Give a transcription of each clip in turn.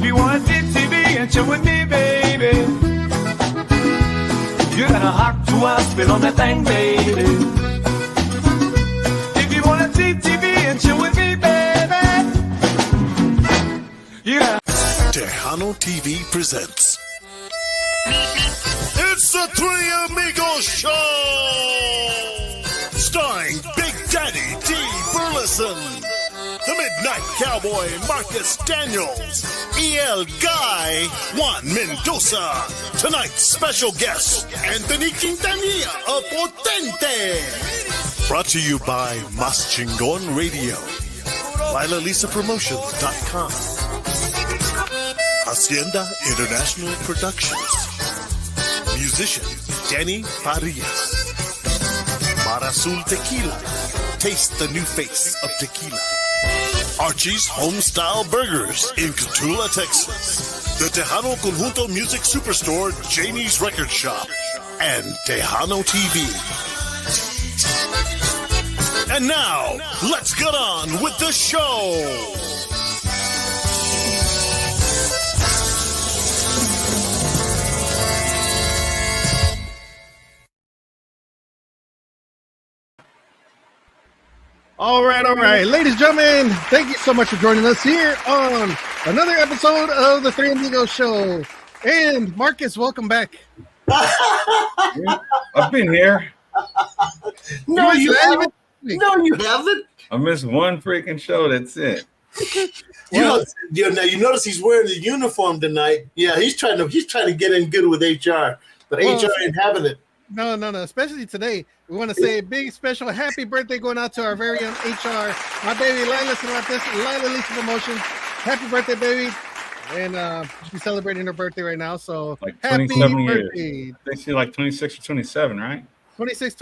If you want TV and chill with me, baby, you gotta hop to us, spit on that thing, baby. If you want TV and chill with me, baby, you gotta. Tejano TV presents. It's the Three Amigos Show! Starring Big Daddy Dee Burleson, the Midnight Cowboy Marcus Daniels, El Guy Juan Mendoza. Tonight's special guest, Anthony Quintanilla of Potente. Brought to you by Mas Chingon Radio, LilaLisaPromotions.com, Hacienda International Productions, musician Danny Farias, Mar Azul Tequila, taste the new face of tequila, Archie's Homestyle Burgers in Cotulla, Texas, the Tejano Conjunto Music Superstore, Janie's Record Shop, and Tejano TV. And now, let's get on with the show. All right. Ladies and gentlemen, thank you so much for joining us here on another episode of the Three Amigos Show. And Marcus, welcome back. I've been here. No, you haven't. No, you haven't. I missed one freaking show. That's it. Now you notice he's wearing the uniform tonight. Yeah, he's trying to get in good with HR, but HR ain't having it. No. Especially today, we want to say a big special happy birthday going out to our very own HR, my baby Lila. Lila Lisa Promotions. Happy birthday, baby! And she's celebrating her birthday right now. So like happy 27 birthday. years. I think she's like 26 or 27, right? 26.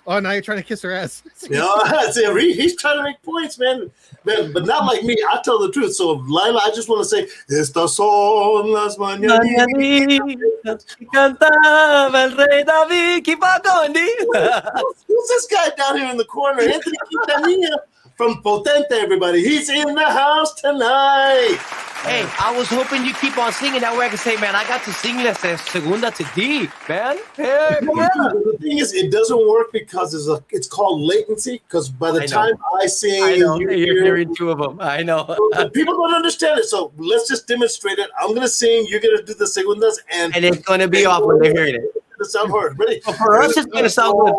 Oh, now you're trying to kiss her ass. He's trying to make points, man. But not like me. I tell the truth. So, Lila, I just want to say, estas son las mañanitas que cantaba el rey David. Keep on going, Dee. Who's this guy down here in the corner? Anthony Quintanilla from Potente, everybody. He's in the house tonight. Hey, I was hoping you keep on singing that way I can say, man, I got to sing la segunda to Dee, man. Hey, the thing is, it doesn't work because it's called latency. Because by the time I sing, I know. You're hearing two of them. I know. People don't understand it. So let's just demonstrate it. I'm gonna sing. You're gonna do the segundas, and it's gonna be off when they're hearing it. The sound hard. Ready? So for us, it's gonna sound good.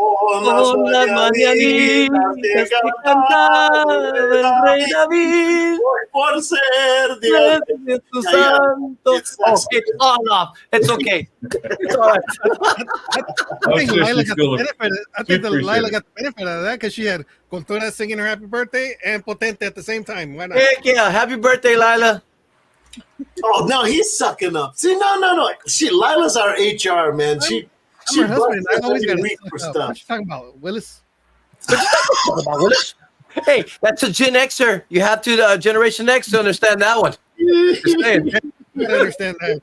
Las mañanitas que cantaba el rey David. Por ser Dios. Tu santo. Oh, it's all off. It's okay. It's all right. I think Lila got the benefit of that because she had Cultura singing her happy birthday and Potente at the same time. Why not? Heck yeah. Happy birthday, Lila. Oh, no, he's sucking up. See, no. Lila's our HR, man. She her husband. I always got to for stuff. What you talking about, Willis? Hey, that's a Gen Xer. You have to Generation X to understand that one. I understand that.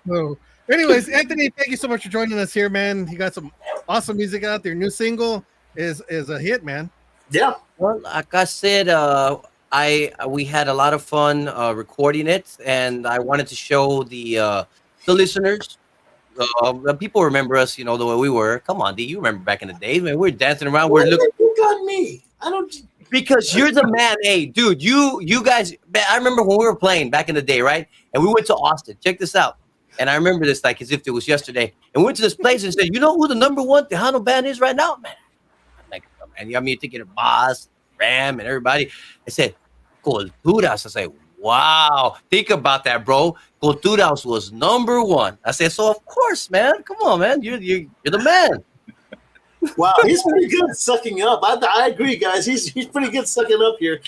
So, anyways, Anthony, thank you so much for joining us here, man. You got some awesome music out there. New single is a hit, man. Yeah. Well, like I said, we had a lot of fun recording it, and I wanted to show the listeners. People remember us, the way we were. Come on, Dee, you remember back in the day, man. We were dancing around. We're looking. You got me. I don't. Because you're the man. Hey, dude, you guys. I remember when we were playing back in the day, right? And we went to Austin. Check this out. And I remember this like as if it was yesterday. And we went to this place and said, you know who the number one Tejano band is right now, man? I'm like, oh, man, I mean, you're thinking of Boss, Ram, and everybody. I said, Culturas. I said, wow, think about that, bro. Culturas was number one. I said, so of course, man. Come on, man. You're the man. Wow, he's pretty good at sucking up. I agree, guys. He's pretty good sucking up here.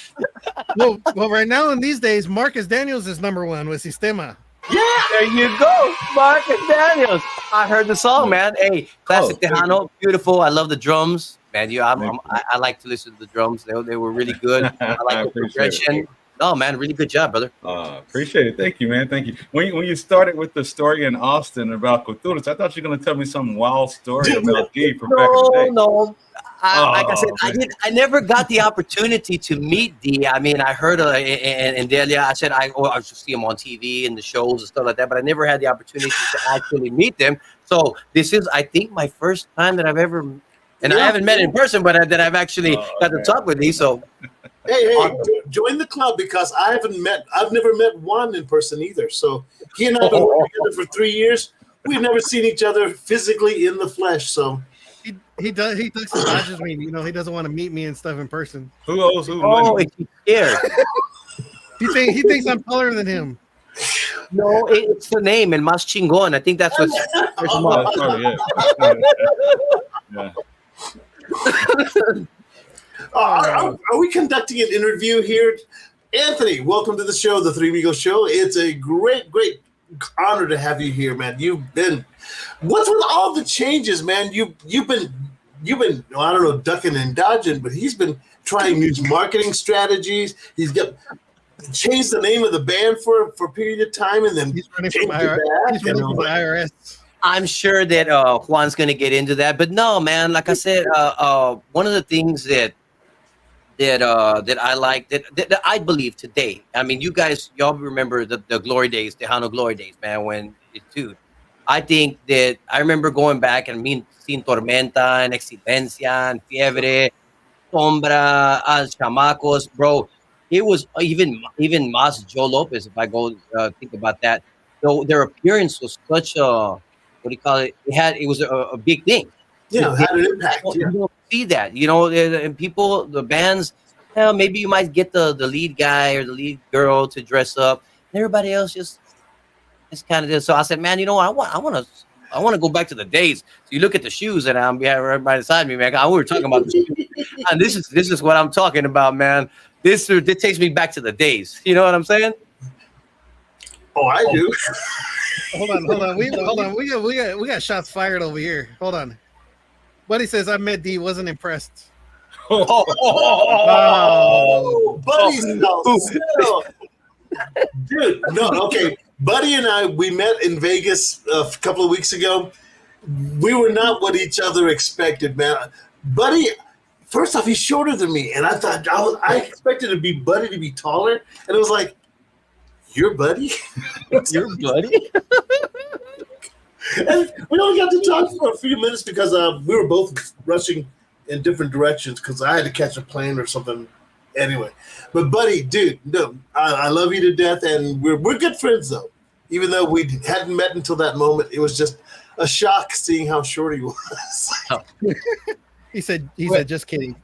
Well, right now in these days, Marcus Daniels is number one with Sistema. Yeah, there you go, Marcus Daniels. I heard the song, man. Hey, classic Tejano, beautiful. I love the drums, man. I like to listen to the drums. They were really good. I like the progression. Oh man, really good job, brother. Appreciate it. Thank you, man. Thank you. When you started with the story in Austin about Culturas, I thought you were going to tell me some wild story about Dee from back in the day. No. Like I said, I never got the opportunity to meet Dee. I mean, I heard and Delia. I said I should see him on TV and the shows and stuff like that, but I never had the opportunity to actually meet them. So this is, I think, my first time that I've ever, and I haven't met in person, but that I've actually got to talk with Dee. So, hey, join the club because I've never met Juan in person either. So he and I have been working together for 3 years. We've never seen each other physically in the flesh. So. He dodges me. You know, he doesn't want to meet me and stuff in person. Who owes who? oh, he's scared. He thinks I'm taller than him. No, it's the name and Mas Chingon. I think that's what's. Are we conducting an interview here? Anthony, welcome to the show, the Three Amigos Show. It's a great honor to have you here, man. What's with all the changes, man? You've been I don't know, ducking and dodging, but he's been trying new marketing strategies. He's changed the name of the band for a period of time, and then he's running from the IRS. I'm sure that Juan's going to get into that, but no, man. Like I said, one of the things that I like that I believe today. I mean, y'all remember the glory days, Tejano glory days, man. When dude, I think that I remember going back and seeing Tormenta and Exidencia and Fiebre, Sombra, Chamacos, bro. It was even Mas Joe Lopez. If I go think about that, so their appearance was such a it was a big thing. Yeah, it had an impact. You don't see that, you know, and people, the bands, maybe you might get the lead guy or the lead girl to dress up, and everybody else just kind of did. So I said, man, you know, I want to go back to the days. So you look at the shoes, and I'm right beside me, man. We were talking about the shoes. And this is what I'm talking about, man. This takes me back to the days. You know what I'm saying? Oh, I do. Hold on. We got shots fired over here. Hold on. Buddy says I met Dee, wasn't impressed. Buddy's still. Dude, no, okay. Buddy and we met in Vegas a couple of weeks ago. We were not what each other expected, man. Buddy, first off, he's shorter than me, and I thought I expected Buddy to be taller, and it was like, "You're Buddy? You're Buddy?" And we only got to talk for a few minutes because we were both rushing in different directions because I had to catch a plane or something. Anyway, but Buddy, dude, no, I love you to death, and we're good friends though. Even though we hadn't met until that moment, it was just a shock seeing how short he was. He said, just kidding.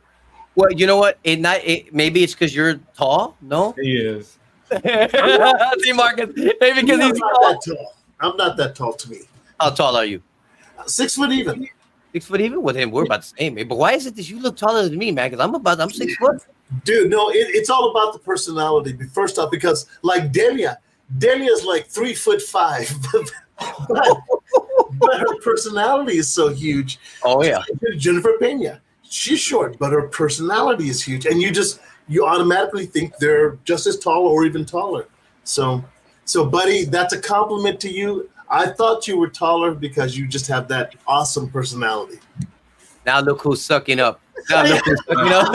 Well, you know what? Maybe it's because you're tall. No, He is. See, Marcus, maybe because he's tall. I'm not that tall to me. How tall are you? 6 foot even. 6 foot even with him. We're about the same. But why is it that you look taller than me, man? Because I'm 6 foot. Dude, no, it's all about the personality. First off, because like Delia's like 3'5", but her personality is so huge. Oh yeah, Jennifer Pena, she's short, but her personality is huge, and you automatically think they're just as tall or even taller. So, Buddy, that's a compliment to you. I thought you were taller because you just have that awesome personality. Now look who's sucking up. Now look who's sucking up.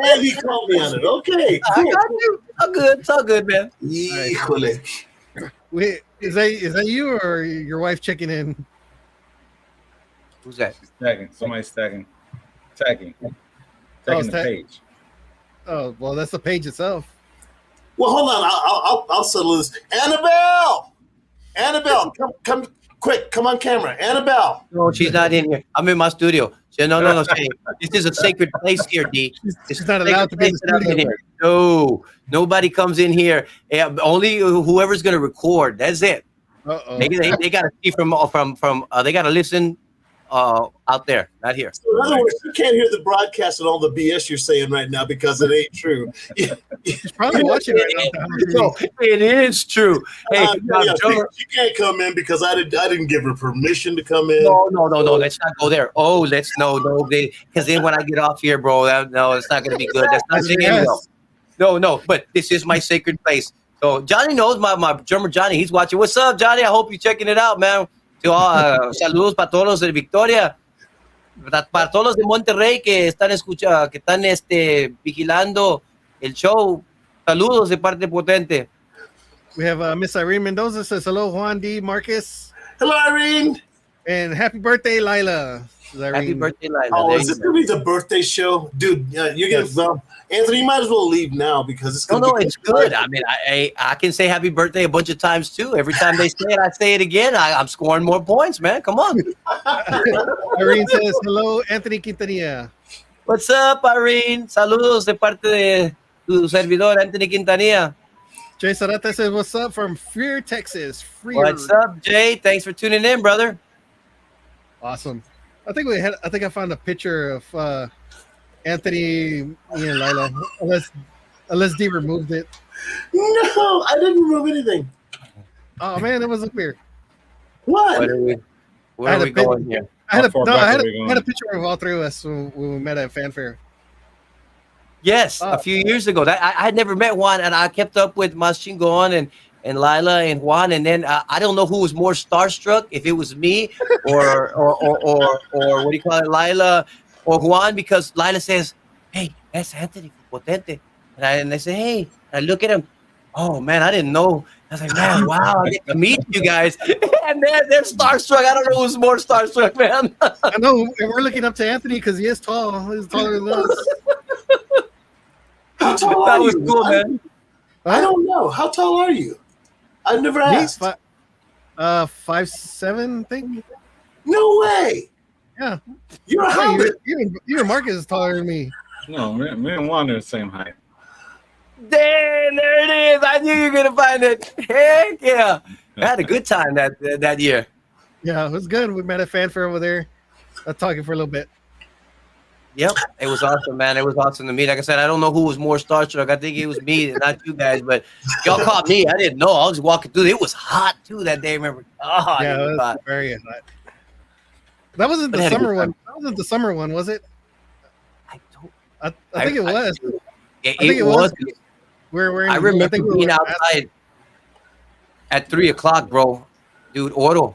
And he called me on it. Okay, I got you. It's all good, man. Híjole. Wait, is that you or your wife checking in? Who's that? Tagging. Somebody's tagging. Tagging the page. Oh, well, that's the page itself. Well, hold on. I'll settle this. Annabelle, come quick. Come on camera. Annabelle. No, she's not in here. I'm in my studio. No. This is a sacred place here, D. She's not allowed to be in the studio. Here. No, nobody comes in here. Only whoever's going to record. That's it. Uh-oh. They got to see from they got to listen out there, not here. So in other words, you can't hear the broadcast and all the BS you're saying right now because it ain't true. She's probably watching right now. No, it is true. Hey, she can't come in because I didn't give her permission to come in. No. Let's not go there. Oh, let's no. Because then when I get off here, bro, no, it's not going to be good. That's not saying no. But this is my sacred place. So Johnny knows my drummer Johnny. He's watching. What's up, Johnny? I hope you're checking it out, man. Saludos para todos de Victoria. Para todos los de Monterrey que están escuchando, que están vigilando el show, saludos de parte de Potente. We have Miss Irene Mendoza says hello, Juan D. Marcus. Hello, Irene. And happy birthday, Lila. Happy birthday, Lila. Oh, is it going to be the birthday show? Dude, you're going to... Anthony, you might as well leave now because it's going to be... it's good. I mean, I can say happy birthday a bunch of times, too. Every time they say it, I say it again. I'm scoring more points, man. Come on. Irene says, hello, Anthony Quintanilla. What's up, Irene? Saludos de parte de tu servidor, Anthony Quintanilla. Jay Sarata says, what's up from Freer, Texas. Freer. What's up, Jay? Thanks for tuning in, brother. Awesome. I think I found a picture of Anthony, me and Lila, unless Dee removed it. No, I didn't remove anything. Oh man, it was up here. What? Where are we going here? I had a picture of all three of us when we met at Fanfare. Yes, a few years ago. I had never met Juan, and I kept up with Mas Chingon and Lila and Juan, and then I don't know who was more starstruck, if it was me or what do you call it, Lila or Juan, because Lila says, "Hey, that's Anthony Potente," and I say, "Hey," I look at him. Oh man, I didn't know. I was like, man, wow, I get to meet you guys, and they're starstruck. I don't know who's more starstruck, man. I know, and we're looking up to Anthony because he is tall. He's taller than us. How tall That are was you? cool, man. I don't know. How tall are you? I've never asked. 5'7", I think. No way. Yeah. You're a hobbit. Even Marcus is taller than me. No, me and Juan are the same height. Damn, there it is. I knew you were gonna find it. Heck yeah. I had a good time that year. Yeah, it was good. We met at Fanfare over there. Talking for a little bit. Yep, it was awesome, man. It was awesome to meet. Like I said, I don't know who was more starstruck. I think it was me, not you guys. But y'all caught me. I didn't know. I was walking through. It was hot too that day. Remember? Oh, yeah, it was hot. very hot. That wasn't the summer one. That wasn't the summer one, was it? I think it was. I think it was. I remember being outside at 3:00, bro. Dude, Conjunto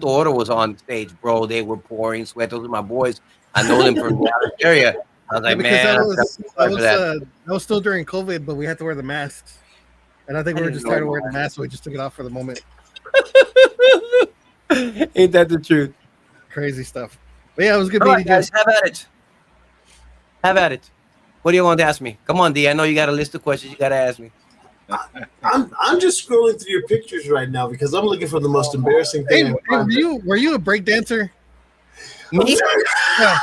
Oro was on stage, bro. They were pouring sweat. Those are my boys. I know them from the area. I was like, man, that was still during COVID, but we had to wear the masks. And I think we were just tired of wearing the mask, so we just took it off for the moment. Ain't that the truth? Crazy stuff. But yeah, it was good All meeting right, guys, you. Have at it. What do you want to ask me? Come on, D. I know you got a list of questions you got to ask me. I'm just scrolling through your pictures right now because I'm looking for the most embarrassing thing. Hey, were you a break dancer? Me? Yeah.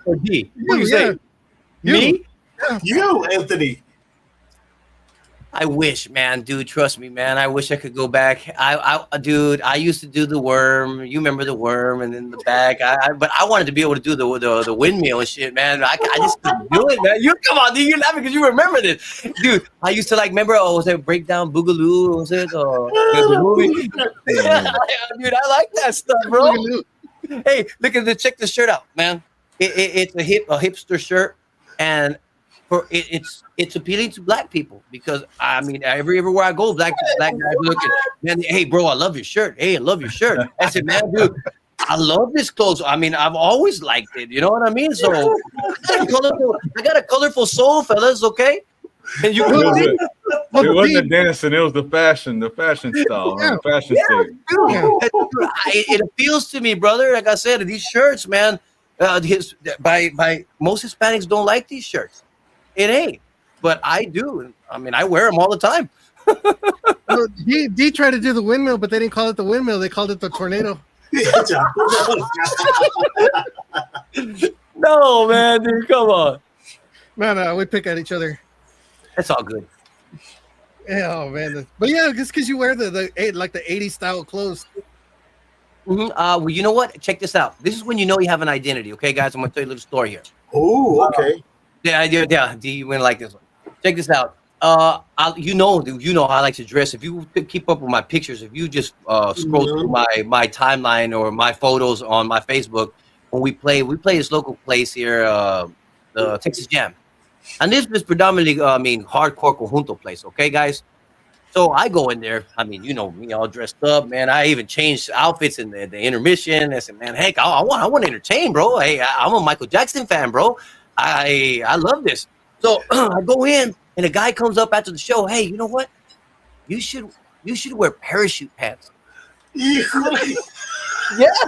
Or D? What do you say? Me? Yeah. You, Anthony. I wish, man, dude. Trust me, man. I wish I could go back. Dude, I used to do the worm. You remember the worm, and then the back. But I wanted to be able to do the windmill and shit, man. I just couldn't do it, man. You come on, dude. You're laughing because you remember this, dude. I used to remember. Was that Breakdown Boogaloo? Was it the movie? Dude, I like that stuff, bro. Hey, check this shirt out, man. It's a hipster shirt, and it's appealing to black people because I mean everywhere I go, black guys looking, man. Hey, bro, I love your shirt. Hey, I love your shirt. I said, man, dude, I love this clothes. I mean, I've always liked it. You know what I mean? So I got a colorful soul, fellas. Okay. And you it wasn't the dancing; it was the fashion style, the fashion state. It appeals to me, brother. Like I said, these shirts, man. By most Hispanics don't like these shirts. It ain't, but I do. I mean, I wear them all the time. Dee tried to do the windmill, but they didn't call it the windmill. They called it the tornado. No, man, dude, come on. No, we pick at each other. That's all good. Yeah, oh man. But yeah, just because you wear the 80s style clothes. Mm-hmm. Well, you know what? Check this out. This is when you know you have an identity. Okay, guys, I'm gonna tell you a little story here. Oh, okay. Yeah, you wouldn't like this one. Check this out. You know, I like to dress. If you keep up with my pictures, if you just scroll through my timeline or my photos on my Facebook, when we play this local place here, the Texas Jam, and this is predominantly, hardcore conjunto place. Okay, guys. So I go in there. I mean, you know me, all dressed up, man. I even changed outfits in the intermission. I said, man, Hank, I want to entertain, bro. Hey, I'm a Michael Jackson fan, bro. I love this. So I go in, and a guy comes up after the show. Hey, you know what? You should wear parachute pants. Yeah,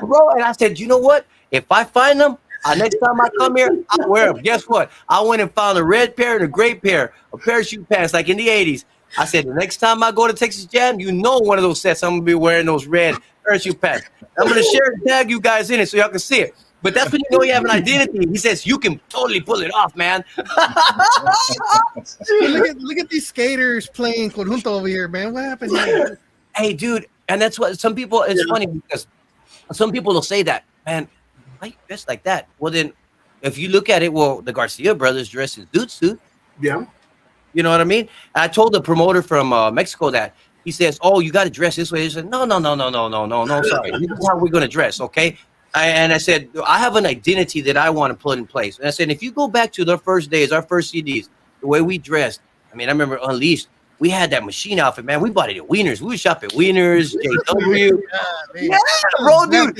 bro. And I said, you know what? If I find them, next time I come here, I'll wear them. Guess what? I went and found a red pair and a gray pair of parachute pants, like in the 80s. I said, the next time I go to Texas Jam, you know one of those sets, I'm going to be wearing those red parachute pants. I'm going to share and tag you guys in it so y'all can see it. But that's when you know you have an identity. He says, you can totally pull it off, man. Look at these skaters playing conjunto over here, man. What happened here? Hey, dude. And that's what some people, it's funny because some people will say that, man, why you dress like that? Well, then, if you look at it, well, the Garcia brothers dress in suit. Yeah. You know what I mean? I told the promoter from Mexico that. He says, oh, you got to dress this way. He said, no, sorry. This is how we're going to dress, okay? And I said, I have an identity that I want to put in place. And I said, if you go back to the first days, our first CDs, the way we dressed, I mean, I remember Unleashed, we had that machine outfit, man. We bought it at Wieners. We would shop at Wieners, JW. Yeah, bro, dude.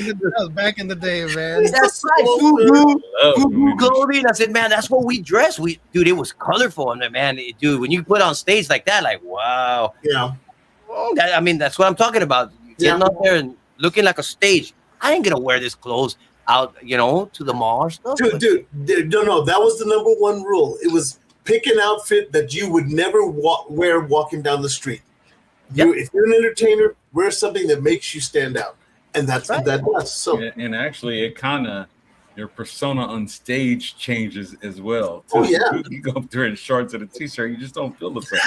Back in the day, man. That's right. Fubu clothing. I said, man, that's what we dressed. Dude, it was colorful. And man, dude, when you put on stage like that, like, wow. Yeah. I mean, that's what I'm talking about. Getting out there and looking like a stage. I ain't gonna wear this clothes out, to the mall or stuff. Dude, no, that was the number one rule. It was pick an outfit that you would never wear walking down the street. Yep. If you're an entertainer, wear something that makes you stand out, and that's what that does. So, and actually, it kind of your persona on stage changes as well. Oh yeah, you go up there in shorts and a t-shirt, you just don't feel the same.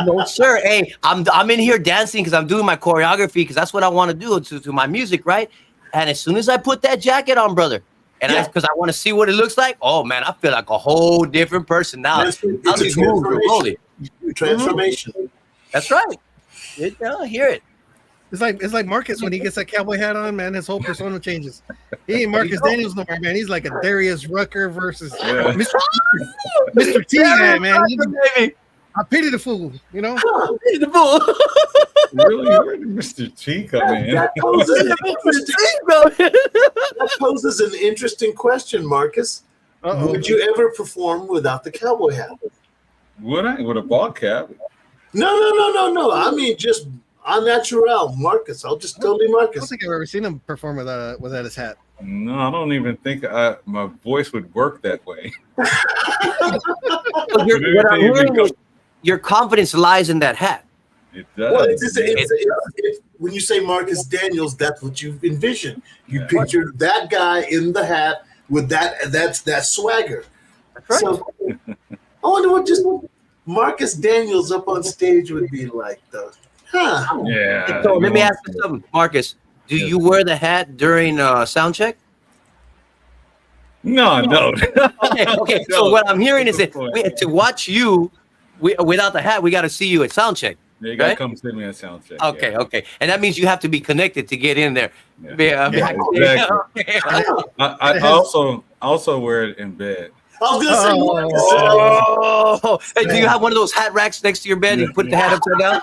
No, sir. Hey, I'm in here dancing because I'm doing my choreography because that's what I want to do to my music, right? And as soon as I put that jacket on, brother, and because I want to see what it looks like, oh man, I feel like a whole different person now. It's a transformation. That's right. I hear it. It's like Marcus when he gets that cowboy hat on, man. His whole persona changes. He ain't Marcus Daniels no more, man. He's like a Darius Rucker versus Mr. T guy, man. I pity the fool, I pity the fool. Really, where did Mr. T come in? That poses an interesting question, Marcus. Uh-oh. Would you ever perform without the cowboy hat? Would I? With a ball cap? No. I mean, just au naturel, Marcus. I'll just totally I Marcus. don't think I've ever seen him perform without his hat. No, I don't even think my voice would work that way. Your confidence lies in that hat. It does. Well, when you say Marcus Daniels, that's what you envision. You picture that guy in the hat with that swagger. That's right. So I wonder what just Marcus Daniels up on stage would be like, though. Huh? Yeah. So let me ask you something, Marcus. Do you wear the hat during sound check? No. Okay. So what I'm hearing is that to watch you without the hat, we got to see you at sound check. Yeah, you gotta come see me at sound check. Okay, and that means you have to be connected to get in there. Exactly. I also wear it in bed. I was gonna say Marcus. Oh, hey, do you have one of those hat racks next to your bed? And you put the hat upside down.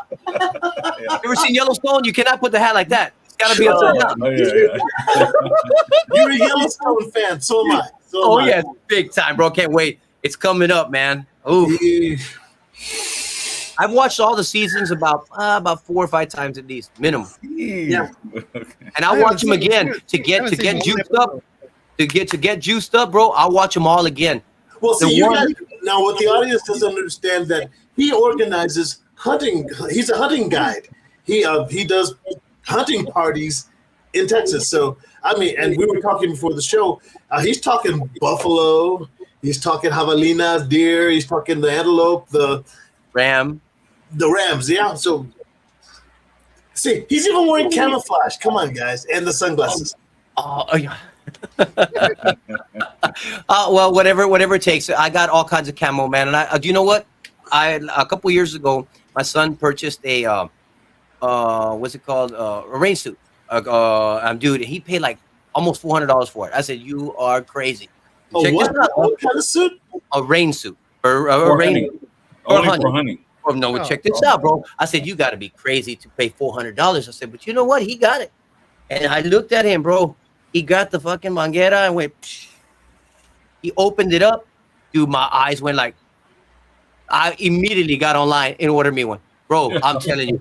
You ever seen Yellowstone? You cannot put the hat like that. It's got to be upside down. Oh, yeah. You're a Yellowstone fan, so am I. Yeah, big time, bro. Can't wait. It's coming up, man. Ooh. I've watched all the seasons about 4 or 5 times at least, minimum. Yeah. And I'll watch them again to get juiced up. To get juiced up, bro. I'll watch them all again. Well, see, now what the audience doesn't understand that he organizes hunting. He's a hunting guide. He does hunting parties in Texas. So I mean, and we were talking before the show. He's talking buffalo. He's talking javelina, deer. He's talking the antelope, the rams. Yeah. So see, he's even wearing camouflage. Come on, guys, and the sunglasses. Oh yeah. Well, whatever it takes. I got all kinds of camo, man. And do you know what? A couple years ago, my son purchased a what's it called? A rain suit. Dude, he paid like almost $400 for it. I said, you are crazy. What kind of suit? A rain suit. For hunting. Well, no, Oh. check this out, bro. I said, you got to be crazy to pay $400. I said, but you know what? He got it. And I looked at him, bro. He got the fucking manguera and went, psh. He opened it up. Dude, my eyes went like, I immediately got online and ordered me one. Bro, I'm telling you.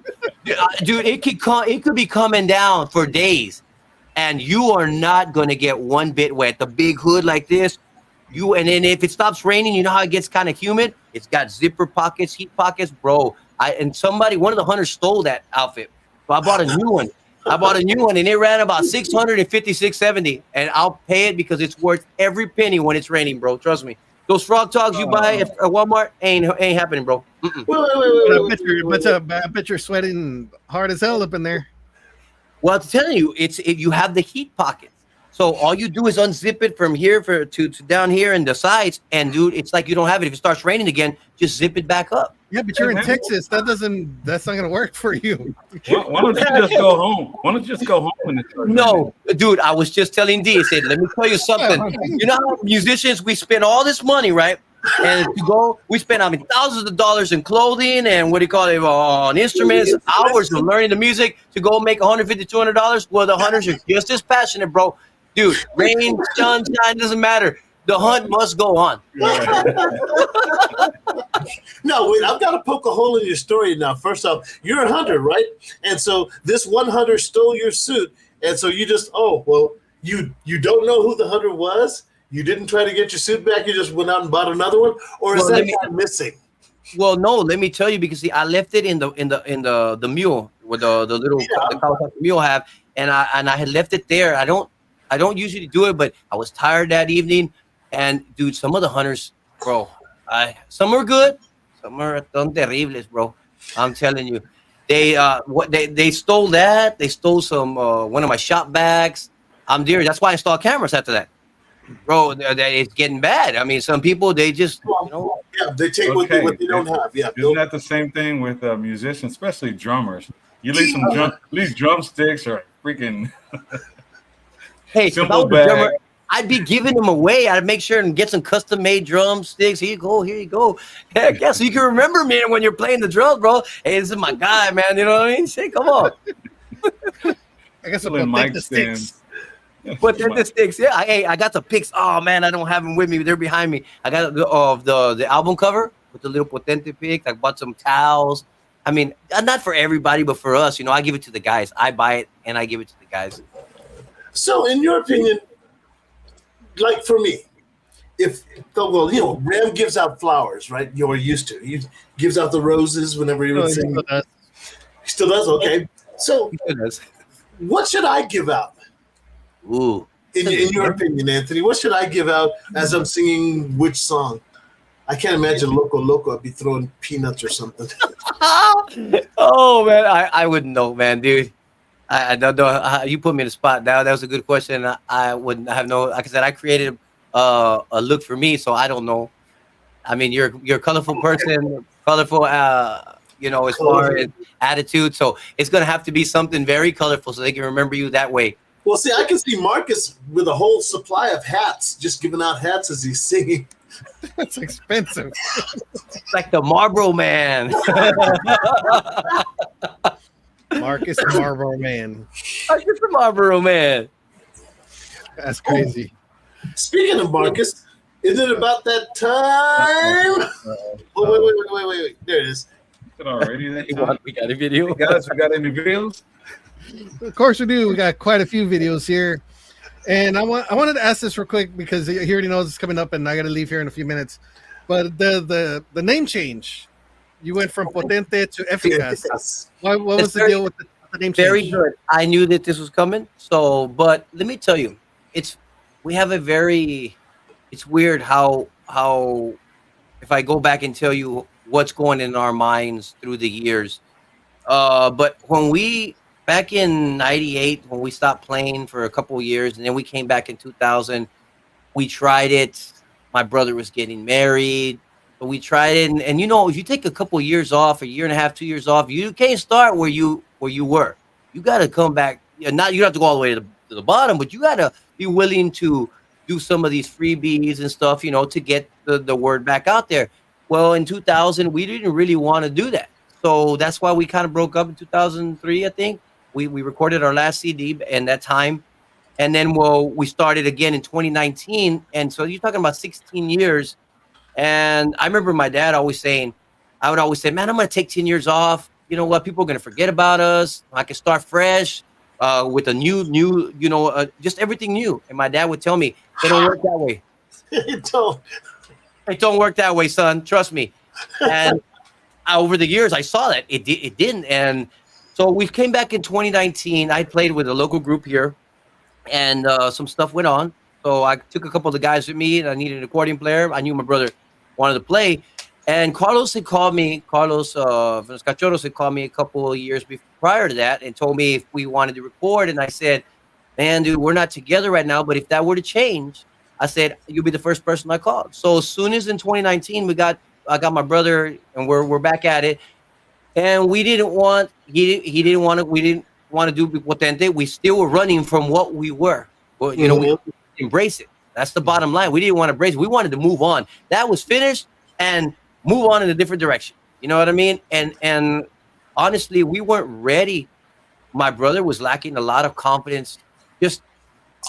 Dude, it could be coming down for days. And you are not going to get one bit wet. The big hood like this, and then if it stops raining, you know how it gets kind of humid? It's got zipper pockets, heat pockets, bro. One of the hunters stole that outfit. So I bought a new one. And it ran about $656.70, and I'll pay it because it's worth every penny when it's raining, bro. Trust me. Those frog togs you buy at Walmart ain't happening, bro. Wait. I bet you're sweating hard as hell up in there. Well, I'm telling you, you have the heat pockets. So all you do is unzip it from here to down here and the sides, and dude, it's like you don't have it. If it starts raining again, just zip it back up. Yeah, but you're in Texas. That's not gonna work for you. Why don't you just go home? Why don't you just go home when it's No, dude, I was just telling Dee, I said, let me tell you something. You know how musicians, we spend all this money, right? And we spend thousands of dollars in clothing and on instruments, hours of learning the music to go make $150, $200. Well, the hunters are just as passionate, bro. Dude, rain, sunshine, doesn't matter. The hunt must go on. No, wait, I've got to poke a hole in your story now. First off, you're a hunter, right? And so this one hunter stole your suit. And so you just, you don't know who the hunter was? You didn't try to get your suit back? You just went out and bought another one? Or is that guy missing? Well, no, let me tell you, because see, I left it in the mule with the little the mule have, and I had left it there. I don't usually do it, but I was tired that evening. And dude, some of the hunters, bro, some are good, some are tan terribles, bro. I'm telling you, they stole that. They stole some one of my shop bags. That's why I installed cameras after that, bro. It's getting bad. I mean, some people they just they take what they don't have. Yeah, isn't that the same thing with musicians, especially drummers? You leave drumsticks or freaking. Hey, if I was a drummer, I'd be giving them away. I'd make sure and get some custom-made drumsticks. Here you go. Heck yeah, so you can remember me when you're playing the drums, bro. Hey, this is my guy, man. You know what I mean? Say, come on. I guess I'll put the sticks. Potente sticks. Yeah, I got the pics. Oh man, I don't have them with me. They're behind me. I got the album cover with the little Potente pics. I bought some towels. I mean, not for everybody, but for us. I give it to the guys. I buy it and I give it to the guys. So, in your opinion, like for me, Ram gives out flowers, right? You're used to. He gives out the roses whenever he would sing. He still does. Okay. So, what should I give out? Ooh. In your opinion, Anthony, what should I give out as I'm singing which song? I can't imagine Loco. I'd be throwing peanuts or something. Oh man, I wouldn't know, man, dude. I don't know. You put me in the spot. That was a good question. I wouldn't have no. Like I said, I created a look for me, so I don't know. I mean, you're a colorful person, colorful. As far as attitude, so it's gonna have to be something very colorful, so they can remember you that way. Well, see, I can see Marcus with a whole supply of hats, just giving out hats as he's singing. That's expensive. It's like the Marlboro Man. Marcus the Marlboro Man. Marcus the Marlboro Man. That's crazy. Speaking of Marcus, is it about that time? Wait. There it is. Is it already that time? We got a video. Guys, we got any videos? Of course we do. We got quite a few videos here. And I wanted to ask this real quick because he already knows it's coming up and I got to leave here in a few minutes. But the name change, you went from Potente to Eficaz. What was the deal with the name change? Very good. I knew that this was coming. So, but let me tell you, it's weird how if I go back and tell you what's going in our minds through the years. But back in 98, when we stopped playing for a couple of years, and then we came back in 2000, we tried it. My brother was getting married, but we tried it. And if you take a couple of years off, a year and a half, 2 years off, you can't start where you were. You got to come back. You don't have to go all the way to the bottom, but you got to be willing to do some of these freebies and stuff, to get the word back out there. Well, in 2000, we didn't really want to do that. So that's why we kind of broke up in 2003, I think. We recorded our last CD in that time. And then we started again in 2019. And so you're talking about 16 years. And I remember my dad always saying, I would always say, man, I'm going to take 10 years off. You know what? People are going to forget about us. I can start fresh with a new, just everything new. And my dad would tell me, it don't work that way. It don't work that way, son. Trust me. And over the years, I saw that it didn't. And so we came back in 2019. I played with a local group here, and some stuff went on. So I took a couple of the guys with me, and I needed an accordion player. I knew my brother wanted to play. And Carlos had called me. Carlos from Los Cachorros had called me a couple of years prior to that and told me if we wanted to record. And I said, man, dude, we're not together right now. But if that were to change, I said, you'll be the first person I called. So as soon as in 2019, I got my brother, and we're back at it. And we didn't want to do Potente. We still were running from what we were. Well, we embrace it. That's the bottom line. We didn't want to embrace it. We wanted to move on. That was finished and move on in a different direction. You know what I mean? And honestly, we weren't ready. My brother was lacking a lot of confidence. Just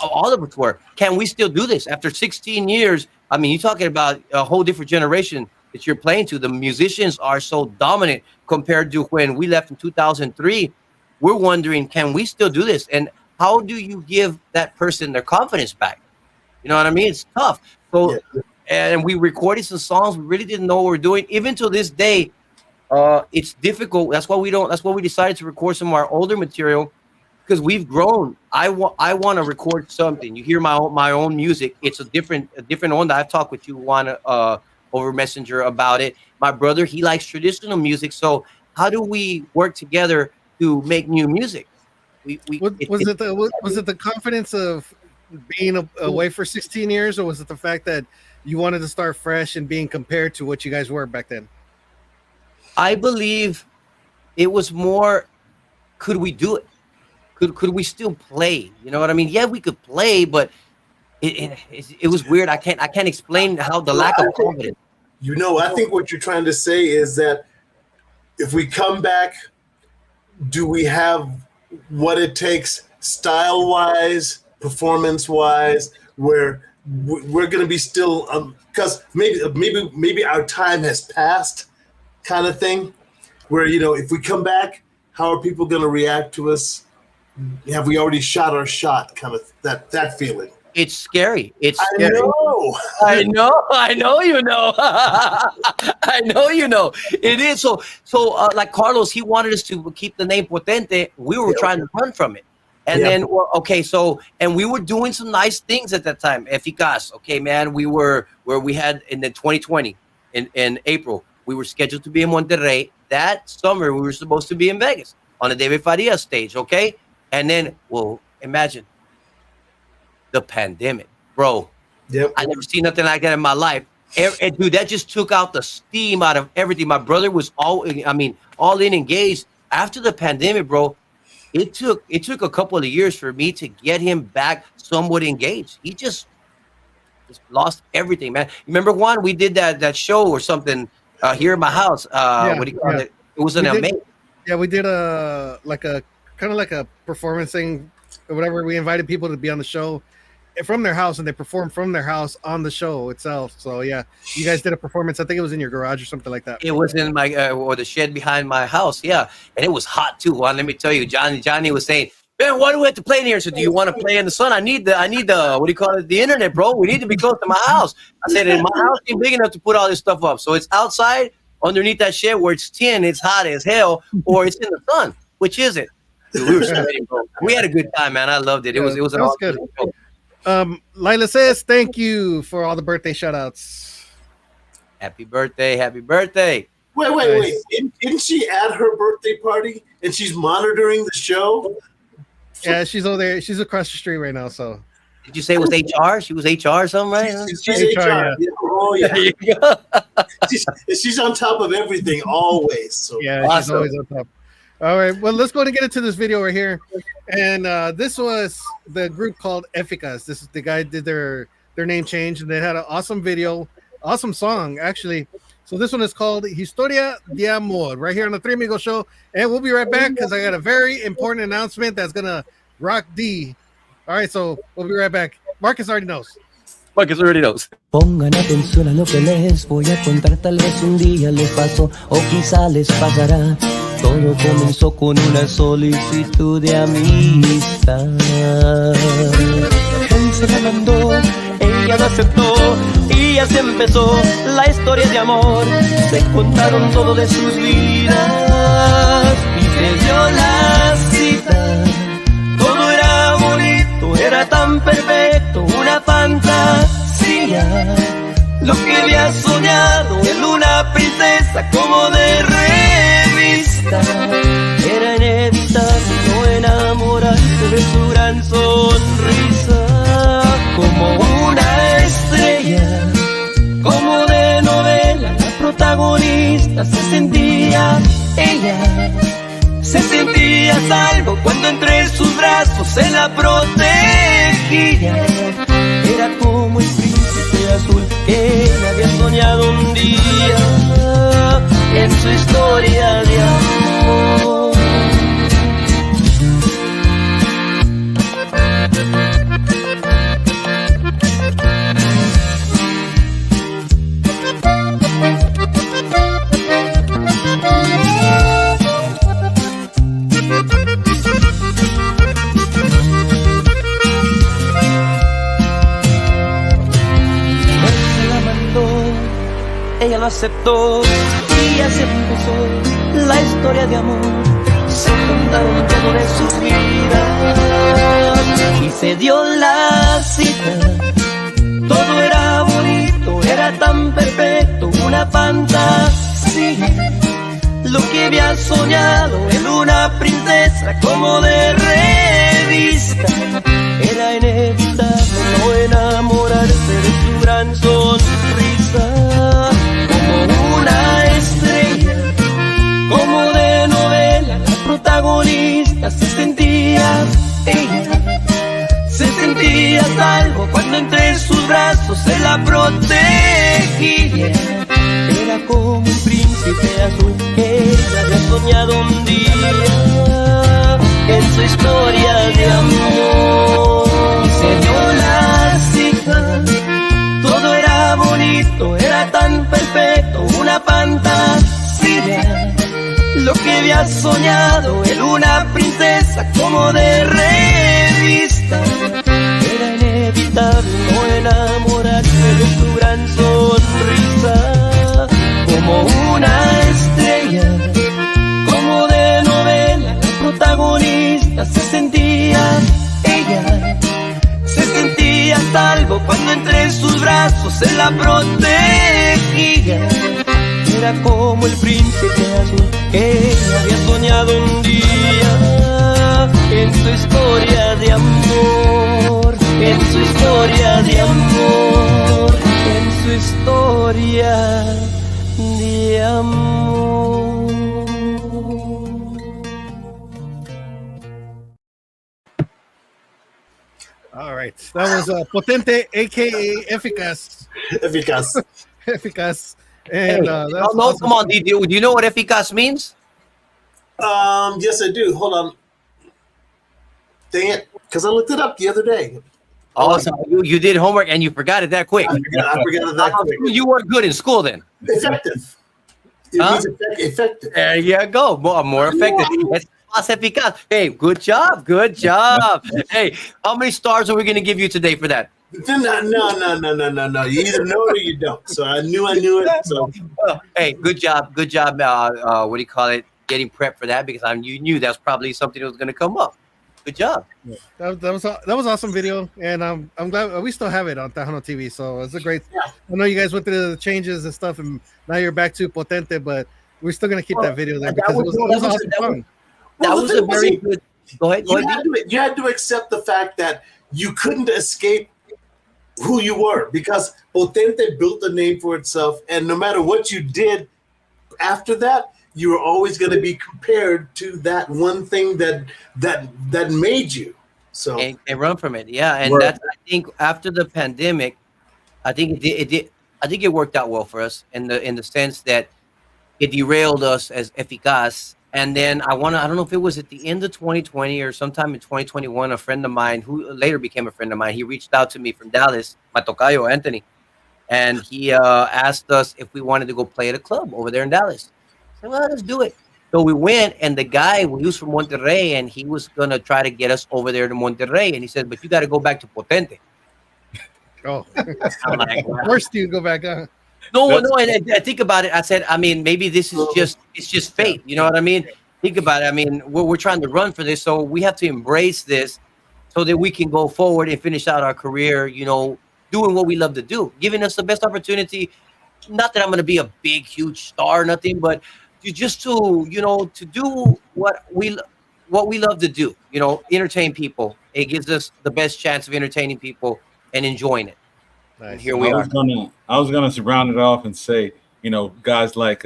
all of us were. Can we still do this after 16 years? I mean, you're talking about a whole different generation that you're playing to. The musicians are so dominant compared to when we left in 2003. We're wondering, can we still do this? And how do you give that person their confidence back? You know what I mean? It's tough. So, and we recorded some songs. We really didn't know what we were doing. Even to this day, it's difficult. That's why we decided to record some of our older material, because we've grown. I want to record something. You hear my own music. It's a different one. I've talked with you, Juan, over Messenger about it. My brother, he likes traditional music. So how do we work together to make new music? Was it the confidence of being away for 16 years, or was it the fact that you wanted to start fresh and being compared to what you guys were back then? I believe it was more, could we do it? Could we still play? You know what I mean? Yeah, we could play, but it was weird. I can't explain how the lack of confidence. I think what you're trying to say is that if we come back, do we have what it takes style-wise, performance-wise, where we're going to be still, because maybe our time has passed, kind of thing, where if we come back, how are people going to react to us? Have we already shot our shot? Kind of that feeling. It's scary. It's I scary. know. I know. You know. I know. You know. It is so. Like Carlos, he wanted us to keep the name Potente. We were trying to run from it. And then, and we were doing some nice things at that time. Eficaz. Okay, man. We were where we had in the 2020 in April. We were scheduled to be in Monterrey. That summer, we were supposed to be in Vegas on the David Faria stage. Okay, and then, imagine the pandemic, bro. Yep. I never seen nothing like that in my life. Dude, that just took out the steam out of everything. My brother was all in engaged. After the pandemic, bro, it took a couple of years for me to get him back somewhat engaged. He just lost everything, man. Remember, Juan, we did that show or something here in my house. What do you call it? It was amazing. Yeah, we did a kind of like a performance thing or whatever. We invited people to be on the show from their house, and they performed from their house on the show itself. So yeah, you guys did a performance. I think it was in your garage or something like that. It was in my or the shed behind my house. Yeah, and it was hot too. Well, let me tell you, Johnny was saying, "Man, why do we have to play in here?" So, do you want to play in the sun? I need the what do you call it? The internet, bro. We need to be close to my house. I said, "And my house ain't big enough to put all this stuff up. So it's outside underneath that shed where it's tin, it's hot as hell, or it's in the sun. Which is it?" Dude, we were sweating, bro. We had a good time, man. I loved it. It was an awesome good. show. Lila says, "Thank you for all the birthday shout outs." Happy birthday. Happy birthday. Wait. Didn't she add her birthday party and she's monitoring the show? Yeah, she's over there. She's across the street right now. So, did you say it was HR? She was HR or something, right? She's HR. Yeah. Oh, yeah. There you go. she's on top of everything always. So. Yeah, awesome. She's always on top. All right, well, let's go and get into this video right here. And this was the group called Eficaz. This is the guy did their name change, and they had an awesome video, awesome song, actually. So this one is called Historia de Amor, right here on the Three Amigos Show. And we'll be right back because I got a very important announcement that's going to rock D. All right, so we'll be right back. Marcus already knows. Marcus already knows. Pongan atención a lo que les voy a contar, tal vez un día les pasó o quizá les pasará. Todo comenzó con una solicitud de amistad. Él se la mandó, ella lo aceptó y así empezó la historia de amor. Se contaron todo de sus vidas y se dio la cita. Todo era bonito, era tan perfecto, una fantasía. Lo que había soñado en una princesa como de revista. Era inevitable no enamorarse de su gran sonrisa. Como una estrella, como de novela, la protagonista se sentía ella. Se sentía a salvo cuando entre sus brazos se la protegía. Era como el príncipe azul que ella había soñado un día en su historia de amor. Ella lo aceptó y así empezó la historia de amor. Se contaron todo de sus vidas y se dio la cita. Todo era bonito, era tan perfecto, una fantasía. Lo que había soñado en una princesa como de revista. Era inevitable no enamorarse de su gran sonrisa. Una estrella, como de novela, la protagonista se sentía ella. Se sentía a salvo cuando entre sus brazos se la protegía. Era como un príncipe azul que ella había soñado un día en su historia de amor. Y se dio la cita. Todo era bonito, era tan perfecto, una fantasía. Lo que había soñado en una princesa como de revista. Era inevitable no enamorarse de su gran sonrisa. Como una estrella, como de novela, la protagonista se sentía ella. Se sentía a salvo cuando entre sus brazos se la protegía. Era como el príncipe azul que ella había soñado un día en su historia de amor, en su historia de amor, en su historia de amor. All right. That was Potente, a.k.a. Eficaz. Eficaz. Eficaz. And that's no, awesome. come on. Do you know what eficaz means? Yes, I do. Hold on. Dang it. Because I looked it up the other day. Oh, so you did homework and you forgot it that quick. I forgot it that quick. You weren't good in school then. Effective. It Huh? means effective. There you go. More effective. It's más eficaz. Hey, good job. Good job. Hey, how many stars are we going to give you today for that? No. You either know it or you don't. So I knew it. So Hey, good job. Good job. What do you call it? Getting prepped for that because you knew that's probably something that was going to come up. Good job. That was awesome video, and I'm glad we still have it on Tejano TV. So it's a great. Yeah. I know you guys went through the changes and stuff, and now you're back to Potente, but we're still gonna keep that video there because it was awesome fun. That was a very good. Go ahead. You had to accept the fact that you couldn't escape who you were because Potente built a name for itself, and no matter what you did after that, you were always going to be compared to that one thing that made you. So and run from it, yeah. And Right. that's I think after the pandemic, I think it did I think it worked out well for us in the sense that it derailed us as Eficaz. And then I don't know if it was at the end of 2020 or sometime in 2021, a friend of mine who later became a friend of mine, he reached out to me from Dallas, my tocayo, Anthony, and he asked us if we wanted to go play at a club over there in Dallas. I said, well, let's do it. So we went, and the guy, he was from Monterrey, and he was going to try to get us over there to Monterrey. And he said, but you got to go back to Potente. Oh, I'm like, wow. First you go back. No. And I think about it. I said, I mean, maybe this is just fate. You know what I mean? Think about it. I mean, we're trying to run for this, so we have to embrace this so that we can go forward and finish out our career, you know, doing what we love to do, giving us the best opportunity. Not that I'm going to be a big, huge star or nothing, but just to, you know, to do what we love to do, you know, entertain people. It gives us the best chance of entertaining people and enjoying it. Nice. And here we are. I was gonna round it off and say, you know, guys like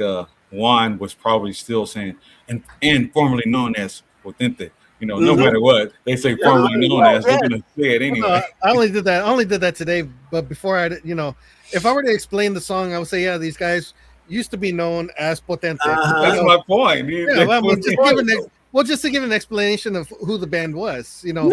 Juan was probably still saying, and formerly known as Potente. You know, no matter what they say, formerly known as, they're gonna say it anyway. I only did that today. But before if I were to explain the song, I would say, yeah, these guys used to be known as Potente. That's my point. Just to give an explanation of who the band was, you know.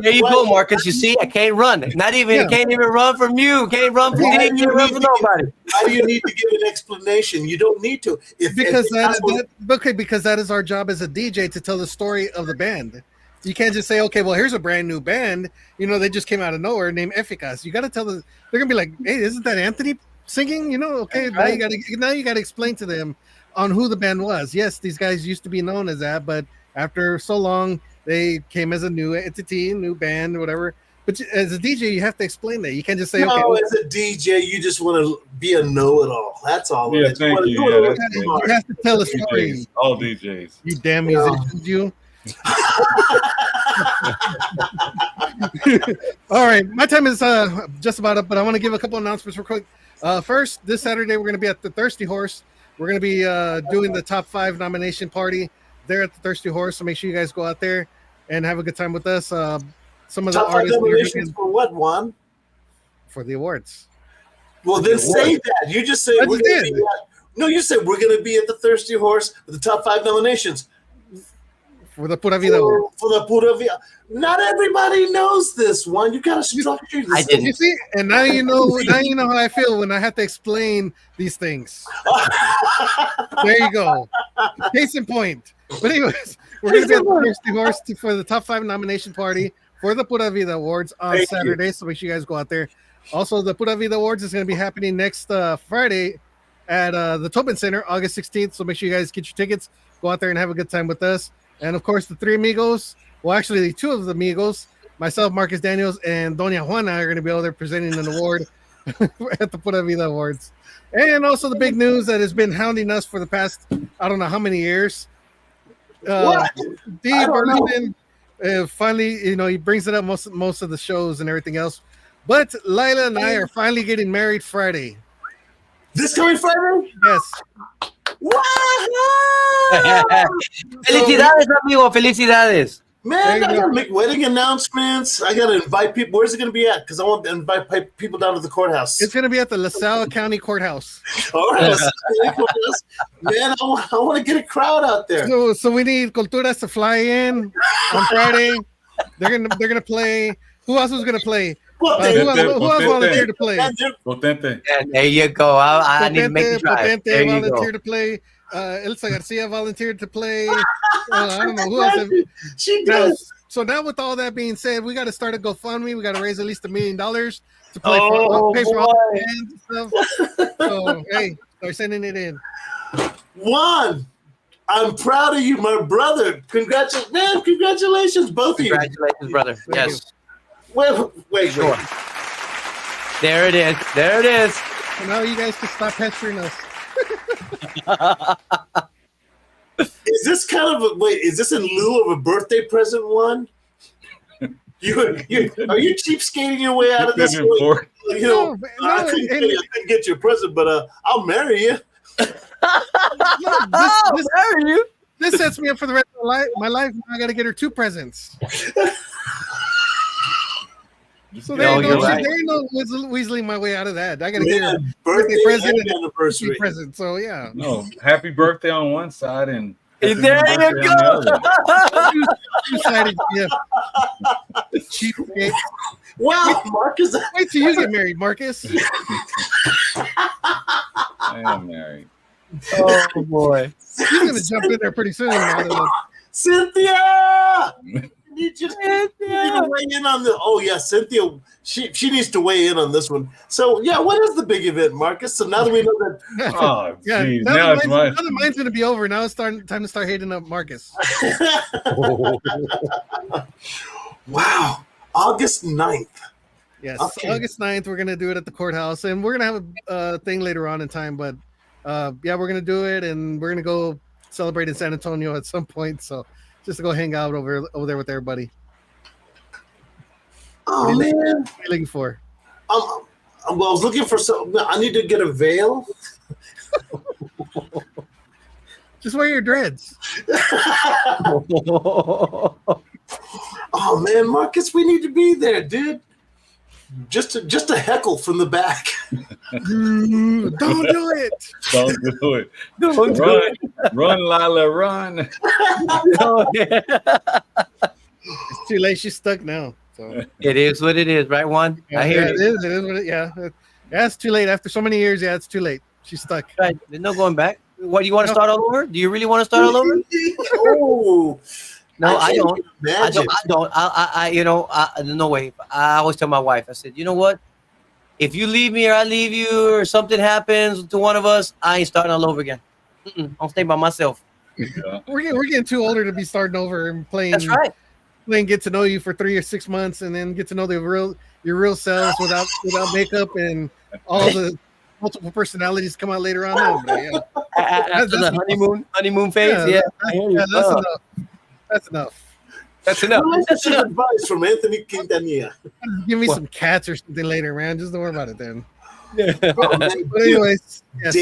There you go, Marcus. You see, I can't run. Can't even run from you. Can't run from me. Can't run from nobody. Why do you need to give an explanation? You don't need to. Because that is our job as a DJ, to tell the story of the band. You can't just say, okay, well, here's a brand new band. You know, they just came out of nowhere named Eficaz. You got to tell them. They're gonna be like, hey, isn't that Anthony singing? You know, okay, now you got to explain to them on who the band was. Yes, these guys used to be known as that, but after so long, they came as a new entity, new band, whatever. But as a DJ, you have to explain that. You can't just say, no, okay. As a DJ, you just want to be a know-it-all. That's all. Yeah, thank you. You have to tell a story. All DJs. You damn musicians, you. All right, my time is just about up, but I want to give a couple announcements real quick. First, this Saturday, we're going to be at the Thirsty Horse. We're going to be doing the top 5 nomination party there at the Thirsty Horse. So make sure you guys go out there and have a good time with us. Some of the top artists nominations for what, Juan? For the awards. Well, then say that. You just say we're going to be no, you said we're going to be at the Thirsty Horse with the top 5 nominations. For the Pura Vida Award. For the Pura Vida. Not everybody knows this one. You got to structure this. I didn't. You see, and now you know how I feel when I have to explain these things. There you go. Case in point. But anyways, we're going to be at the Thirsty Horse for the top 5 nomination party for the Pura Vida Awards on Saturday. So make sure you guys go out there. Also, the Pura Vida Awards is going to be happening next Friday at the Tobin Center, August 16th. So make sure you guys get your tickets. Go out there and have a good time with us. And of course, the 3 amigos, well, actually, 2 of the amigos, myself, Marcus Daniels, and Doña Juana are going to be over there presenting an award at the Pura Vida Awards. And also the big news that has been hounding us for the past, I don't know how many years. Dee Burleson, finally, you know, he brings it up most of the shows and everything else. But Lila and I are finally getting married Friday. This coming Friday? Yes. Felicidades, amigo. Felicidades. Man, I gotta make wedding announcements. I gotta invite people. Where's it gonna be at? Because I want to invite people down to the courthouse. It's gonna be at the LaSalle County Courthouse. All right, LaSalle County Courthouse. Man, I want to get a crowd out there. So we need Culturas to fly in on Friday. They're gonna play. Who else was gonna play? Who else volunteered to play? Potente. And there you go. I need to make the drive. Potente There you volunteered go. to play. Elsa Garcia volunteered to play. I don't know who else. She does. So now, with all that being said, we got to start a GoFundMe. We got to raise at least $1 million to pay for all the bands and stuff. So hey, start sending it in. Juan, I'm proud of you, my brother. Congratulations, both of you. Congratulations, brother. Yes. Wait. Sure. There it is. There it is. So now you guys can stop pestering us. Is this kind of is this in lieu of a birthday present, one? Are you cheapskating your way out of this? You know, I couldn't get you a present, but I'll marry you. Marry you? This sets me up for the rest of my life. I got to get her 2 presents. So there you you're go. right. There you go. Weaseling my way out of that. I gotta get a Man, birthday present and and anniversary. present. So yeah. No, happy birthday on one side and happy There you anniversary on the other. Two-sided gift. Cheapskate. Wow, Marcus. Wait till you get married, Marcus. I am married. Oh boy. He's gonna jump in there pretty soon. Cynthia! You just need to weigh in on the. Oh yeah, Cynthia. She needs to weigh in on this one. So yeah, what is the big event, Marcus? So now that we know that. Oh, Yeah, geez. now Now the it's mine's, my. now the mine's gonna be over. Now it's time to start hating up Marcus. Wow, August 9th. Yes, Okay. August 9th, we're gonna do it at the courthouse, and we're gonna have a thing later on in time. But yeah, we're gonna do it, and we're gonna go celebrate in San Antonio at some point. So just to go hang out over there with everybody. Oh man. What are you looking for? Well, I was looking for some. I need to get a veil. Just wear your dreads. Oh man, Marcus, we need to be there, dude. Just a heckle from the back. Don't do it. Don't do it. Don't do Run, it. run, Lila, run. Oh, yeah. It's too late. She's stuck now. So It is what it is, right, Juan? I hear it you. is. It is what it. Yeah, it's too late. After so many years, yeah, it's too late. She's stuck. Right. There's no going back. What, do you want to start all over? Do you really want to start all over? Oh, No, I don't. Imagine. No way. I always tell my wife, I said, you know what? If you leave me or I leave you or something happens to one of us, I ain't starting all over again. I'll stay by myself. Yeah. We're getting too older to be starting over and playing. That's right. Playing get to know you for 3 or 6 months, and then get to know your real selves without makeup and all the multiple personalities come out later on. No, but yeah. After the honeymoon phase, yeah. That's enough. That's enough. Relationship advice from Anthony Quintanilla. Give me some cats or something later, man. Just don't worry about it then. Oh, man, But anyways, yes.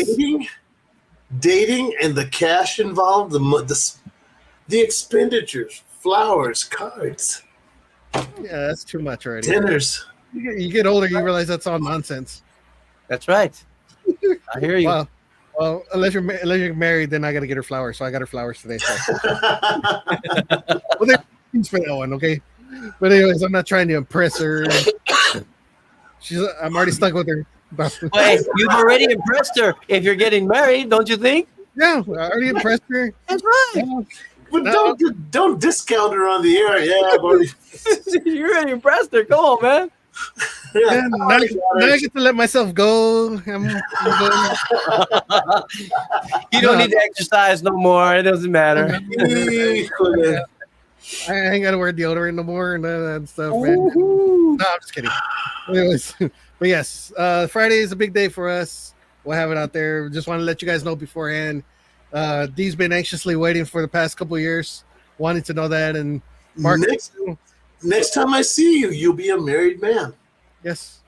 dating, and the cash involved, the expenditures, flowers, cards, Yeah, that's too much already. dinners. You get older, you realize that's all nonsense. That's right. I hear you. Well, unless you're married, then I got to get her flowers. So I got her flowers today. So. Well, there's for that one, okay. But anyways, I'm not trying to impress her. I'm already stuck with her. Hey, you've already impressed her if you're getting married, don't you think? Yeah, I already impressed her. That's right. But don't discount her on the air. Yeah, I've already. You already impressed her. Come on, man. Yeah, now I get to let myself go. I'm You don't need to exercise no more. It doesn't matter. I ain't got to wear deodorant no more and that stuff, man. No, I'm just kidding. Anyways, but yes, Friday is a big day for us. We'll have it out there. Just want to let you guys know beforehand. Dee's been anxiously waiting for the past couple of years, wanting to know that. And Mark, Next time I see you, you'll be a married man. yes.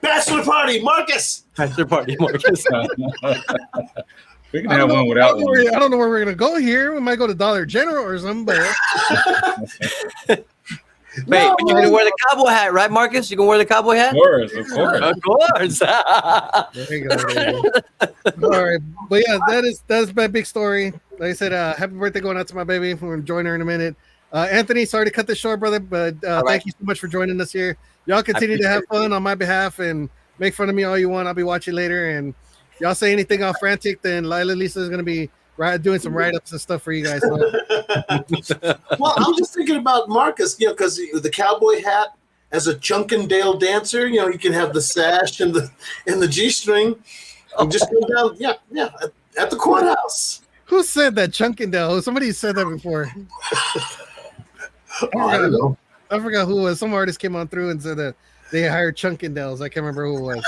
Bachelor party, Marcus. Bachelor party, Marcus. We can have one without one. I don't know where we're gonna go here. We might go to Dollar General or something. But Wait, but you're gonna wear the cowboy hat, right, Marcus? You gonna wear the cowboy hat? Of course, of course. Of course. there you go. All right, but yeah, that's my big story. Like I said, happy birthday going out to my baby. We're gonna join her in a minute. Anthony, sorry to cut this short, brother, but thank you so much for joining us here. Y'all continue to have fun on my behalf and make fun of me all you want. I'll be watching later. And y'all say anything all frantic, then Lila Lisa is going to be doing some write-ups and stuff for you guys. Well, I'm just thinking about Marcus, because the cowboy hat as a Chunkendale dancer, you can have the sash and the G-string. And just go down, yeah, at the courthouse. Who said that, Chunkendale? Somebody said that before. I don't know. I forgot who it was. Some artist came on through and said that they hired Chunkendales. I can't remember who it was.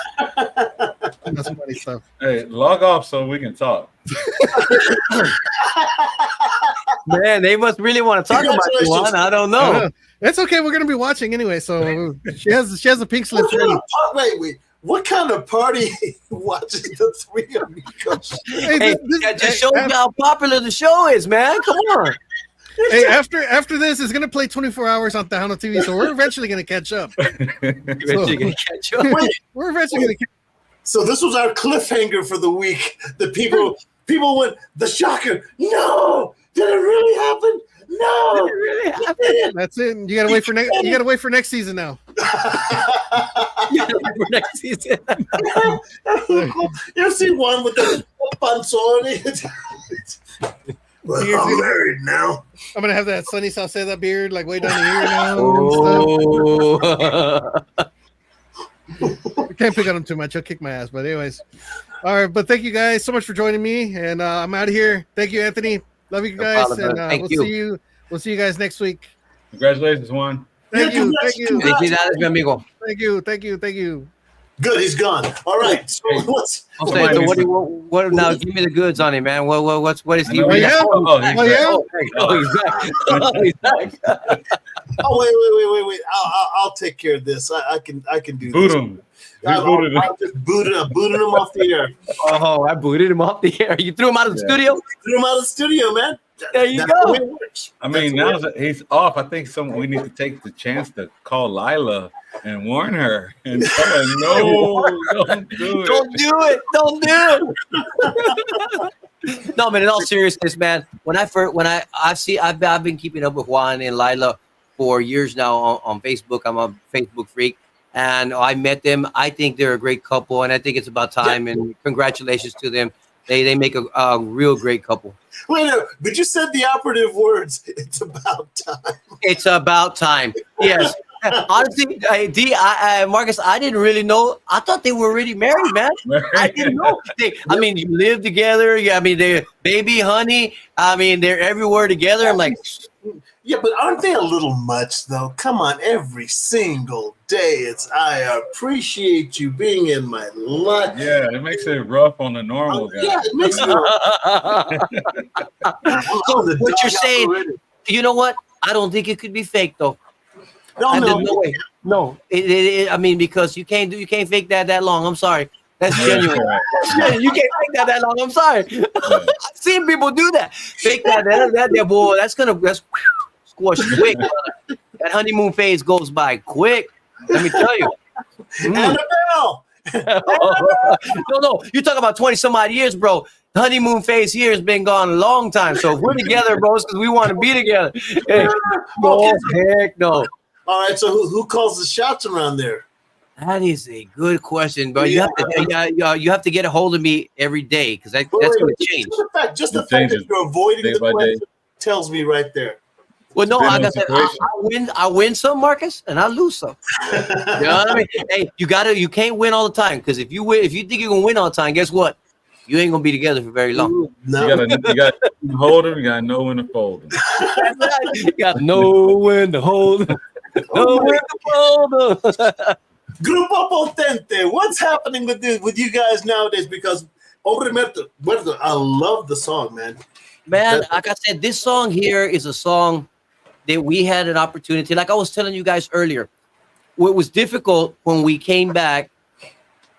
That's funny stuff. Hey, log off so we can talk. Man, they must really want to talk about you, Juan. I don't know. It's okay. We're gonna be watching anyway. So she has a pink slip. Wait. What kind of party watches the three Amigos? Hey, that just shows you how popular the show is, man. Come on. Hey, after this, it's gonna play 24 hours on Tejano TV, so we're eventually gonna catch up. Eventually gonna catch up. We're eventually gonna. So this was our cliffhanger for the week. The people went, the shocker. No, did it really happen? No, Did it really happen? That's it. You gotta wait for next. You gotta wait for next season now. For next season. You see one with the panzoni? Well, I'm married now. I'm gonna have that Sunny Salceda beard like way down here now. Oh. I can't pick on him too much. He'll kick my ass. But anyways, all right. But thank you guys so much for joining me, and I'm out of here. Thank you, Anthony. Love you guys, problem, and Thank you. We'll see you guys next week. Congratulations, Juan. Thank you. Felicidades, mi amigo. Thank you. Good, he's gone. All right. So what's Okay, so what now? Give me the goods on it, man. What is he? Oh, yeah? Oh, yeah? Oh, he's back. Oh, he's back. Oh, wait. I'll take care of this. I can do Boot this. him. I'll just booted him off the air. Oh, I booted him off the air. You threw him out of the studio? Threw him out of the studio, man. There you That's go. the way it works. I mean, now that he's off, I think we need to take the chance to call Lila and warn her and tell her, no, don't do it. Don't do it. No, man. In all seriousness, man. I've been keeping up with Juan and Lila for years now on Facebook. I'm a Facebook freak, and I met them. I think they're a great couple, and I think it's about time. And congratulations to them. They make a real great couple. Wait, but you said the operative words. It's about time. It's about time. Yes. Honestly, Marcus, I didn't really know. I thought they were already married, man. I didn't know. I mean, you live together. Yeah, I mean, they're baby, honey. I mean, they're everywhere together. I'm like, Yeah, but aren't they a little much, though? Come on, every single day. I appreciate you being in my life. Yeah, it makes it rough on the normal guy. Yeah, it makes it so what you're saying, you know what? I don't think it could be fake, though. No way. No, I mean, because you can't fake that long. I'm sorry. That's genuine. You can't fake that long. I'm sorry. I've seen people do that. Fake that boy. That's squash quick. That honeymoon phase goes by quick. Let me tell you. Annabelle! No. You talk about 20 some odd years, bro. The honeymoon phase here has been gone a long time. So if we're together, bro, it's because we want to be together. Hey, no, heck no. All right, so who calls the shots around there? That is a good question, bro. You have to get a hold of me every day because that's going to change. Just the fact that you're avoiding the question tells me right there. Well, no, like I said, I win some, Marcus, and I lose some. You know what I mean? Hey, you can't win all the time because if you think you're gonna win all the time, guess what? You ain't gonna be together for very long. No. You got to hold them. You got to know when to fold them. You got to know when to hold them. Know when to fold them. Grupo Potente, what's happening with you guys nowadays? Because Hombre Muerto, I love the song, man. Man, like I said, this song here is a song that we had an opportunity. Like I was telling you guys earlier, it was difficult when we came back,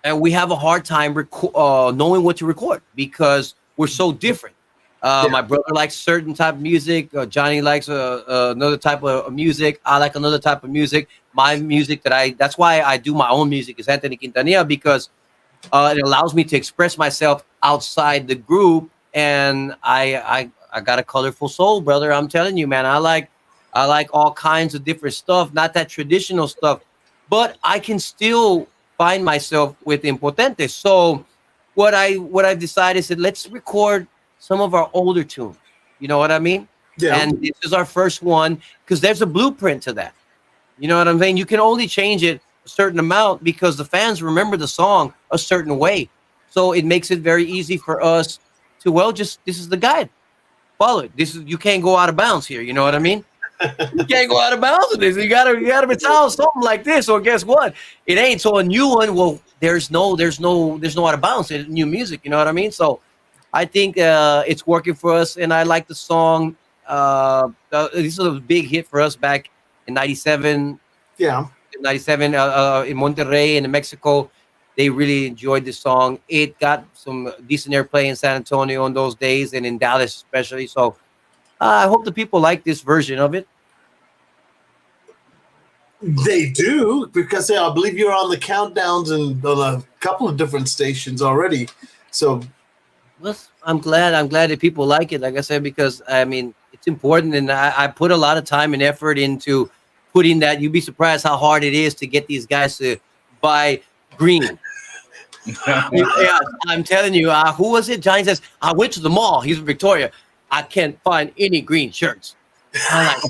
and we have a hard time knowing what to record because we're so different. My brother likes certain type of music. Johnny likes another type of music. I like another type of music. My music that's why I do my own music is Anthony Quintanilla because it allows me to express myself outside the group. And I got a colorful soul, brother. I'm telling you, man. I like all kinds of different stuff, not that traditional stuff, but I can still find myself within Potente. So what I decided is that let's record some of our older tunes. You know what I mean? Yeah. And this is our first one because there's a blueprint to that. You know what I'm saying? You can only change it a certain amount because the fans remember the song a certain way. So it makes it very easy for us to, this is the guide. Follow it. You can't go out of bounds here. You know what I mean? You can't go out of bounds with this. You gotta be telling something like this, or guess what? It ain't. So a new one, well, there's no out of bounds in new music. You know what I mean? So I think it's working for us, and I like the song. This is a big hit for us back in '97. Yeah, '97 in Monterrey in Mexico. They really enjoyed the song. It got some decent airplay in San Antonio in those days and in Dallas especially. So I hope the people like this version of it. They do, because I believe you're on the countdowns and on a couple of different stations already. So Well, I'm glad that people like it. Like I said, because I mean, it's important, and I put a lot of time and effort into putting that. You'd be surprised how hard it is to get these guys to buy green. Yeah, I'm telling you. Who was it? Johnny says, I went to the mall. He's in Victoria. I can't find any green shirts. I'm like,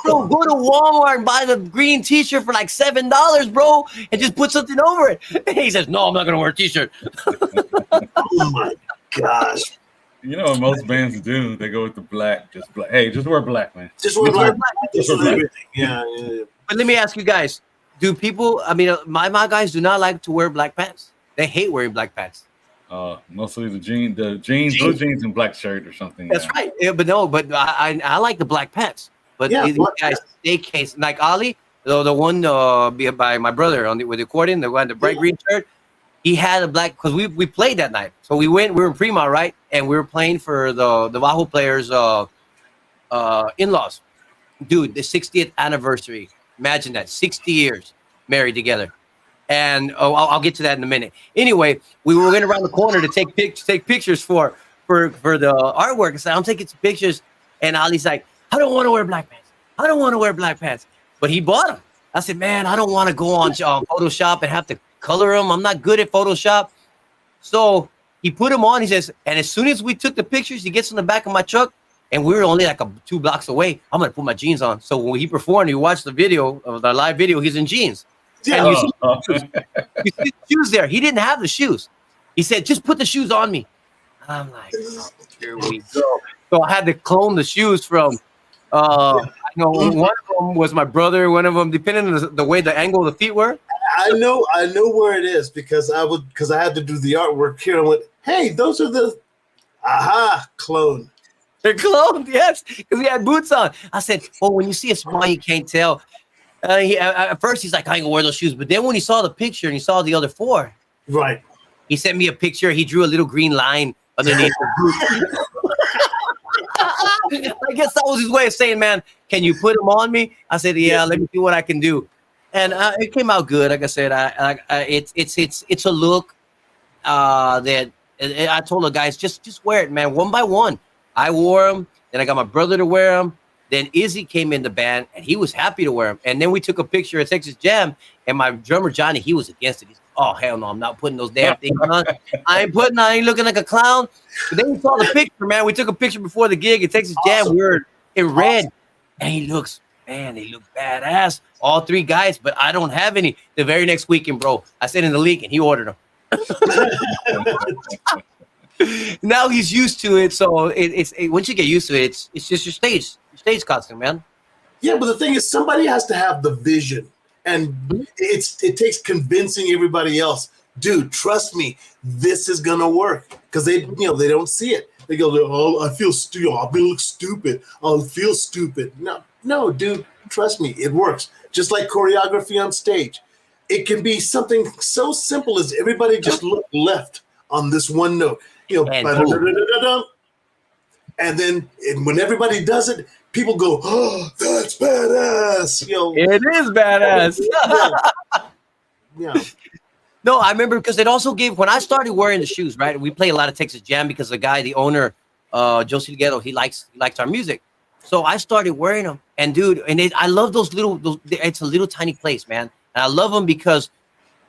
bro, go to Walmart and buy the green T-shirt for like $7, bro, and just put something over it. And he says, no, I'm not gonna wear a T-shirt. oh my gosh. You know what most bands do? They go with the black, just black. Hey, just wear black, man. Just wear black. Just wear black. Yeah. But let me ask you guys: do people? I mean, my guys do not like to wear black pants. They hate wearing black pants. Mostly the jeans, blue jeans and black shirt or something. That's right. Yeah, but I like the black pants. But these guys, they case like Ali, the one by my brother with the accordion, the one the bright green shirt. He had a black because we played that night. So we were in Fremont, right? And we were playing for the Bajo players' in-laws. Dude, the 60th anniversary. Imagine that, 60 years married together. And I'll get to that in a minute. Anyway, we were going around the corner to take pictures for the artwork. So I'm taking some pictures, and Ali's like, I don't want to wear black pants. I don't want to wear black pants. But he bought them. I said, man, I don't want to go on Photoshop and have to color them. I'm not good at Photoshop. So he put them on. He says, and as soon as we took the pictures, he gets in the back of my truck, and we were only like 2 blocks away. I'm going to put my jeans on. So when he performed, you watch the video of the live video, he's in jeans. And you see the shoes there. He didn't have the shoes. He said, just put the shoes on me. I'm like, oh, here we go. So I had to clone the shoes from, I know one of them was my brother. One of them, depending on the way the angle of the feet were. I know where it is because I had to do the artwork here. I went, hey, those are the clone. They're cloned, yes, because he had boots on. I said, well, when you see a small, you can't tell. At first, he's like, I ain't gonna wear those shoes. But then when he saw the picture and he saw the other 4, right? He sent me a picture. He drew a little green line underneath the boot. I guess that was his way of saying, man, can you put them on me? I said, yeah, let me see what I can do. And it came out good. Like I said, it's a look that I told the guys, just wear it, man, one by one. I wore them. Then I got my brother to wear them. Then Izzy came in the band, and he was happy to wear them. And then we took a picture at Texas Jam, and my drummer, Johnny, he was against it. He's like, oh, hell no, I'm not putting those damn things on. I ain't looking like a clown. But then we saw the picture, man. We took a picture before the gig at Texas Jam. We were in red, and they look badass. All 3 guys, but I don't have any. The very next weekend, bro, I sent in the link, and he ordered them. Now he's used to it, so it's once you get used to it, it's just your stage costume, man. Yeah, but the thing is, somebody has to have the vision, and it takes convincing everybody else. Dude, trust me, this is gonna work because they don't see it. They go, oh, I feel stupid. I'll look stupid. I'll feel stupid. No, dude, trust me, it works. Just like choreography on stage, it can be something so simple as everybody just look left on this one note. And then when everybody does it, people go, oh, that's badass. It is badass. Yeah. No, I remember because it also gave, when I started wearing the shoes, right? We play a lot of Texas Jam because the owner, Josie Ghetto, he likes our music. So I started wearing them. And dude, I love those it's a little tiny place, man. And I love them because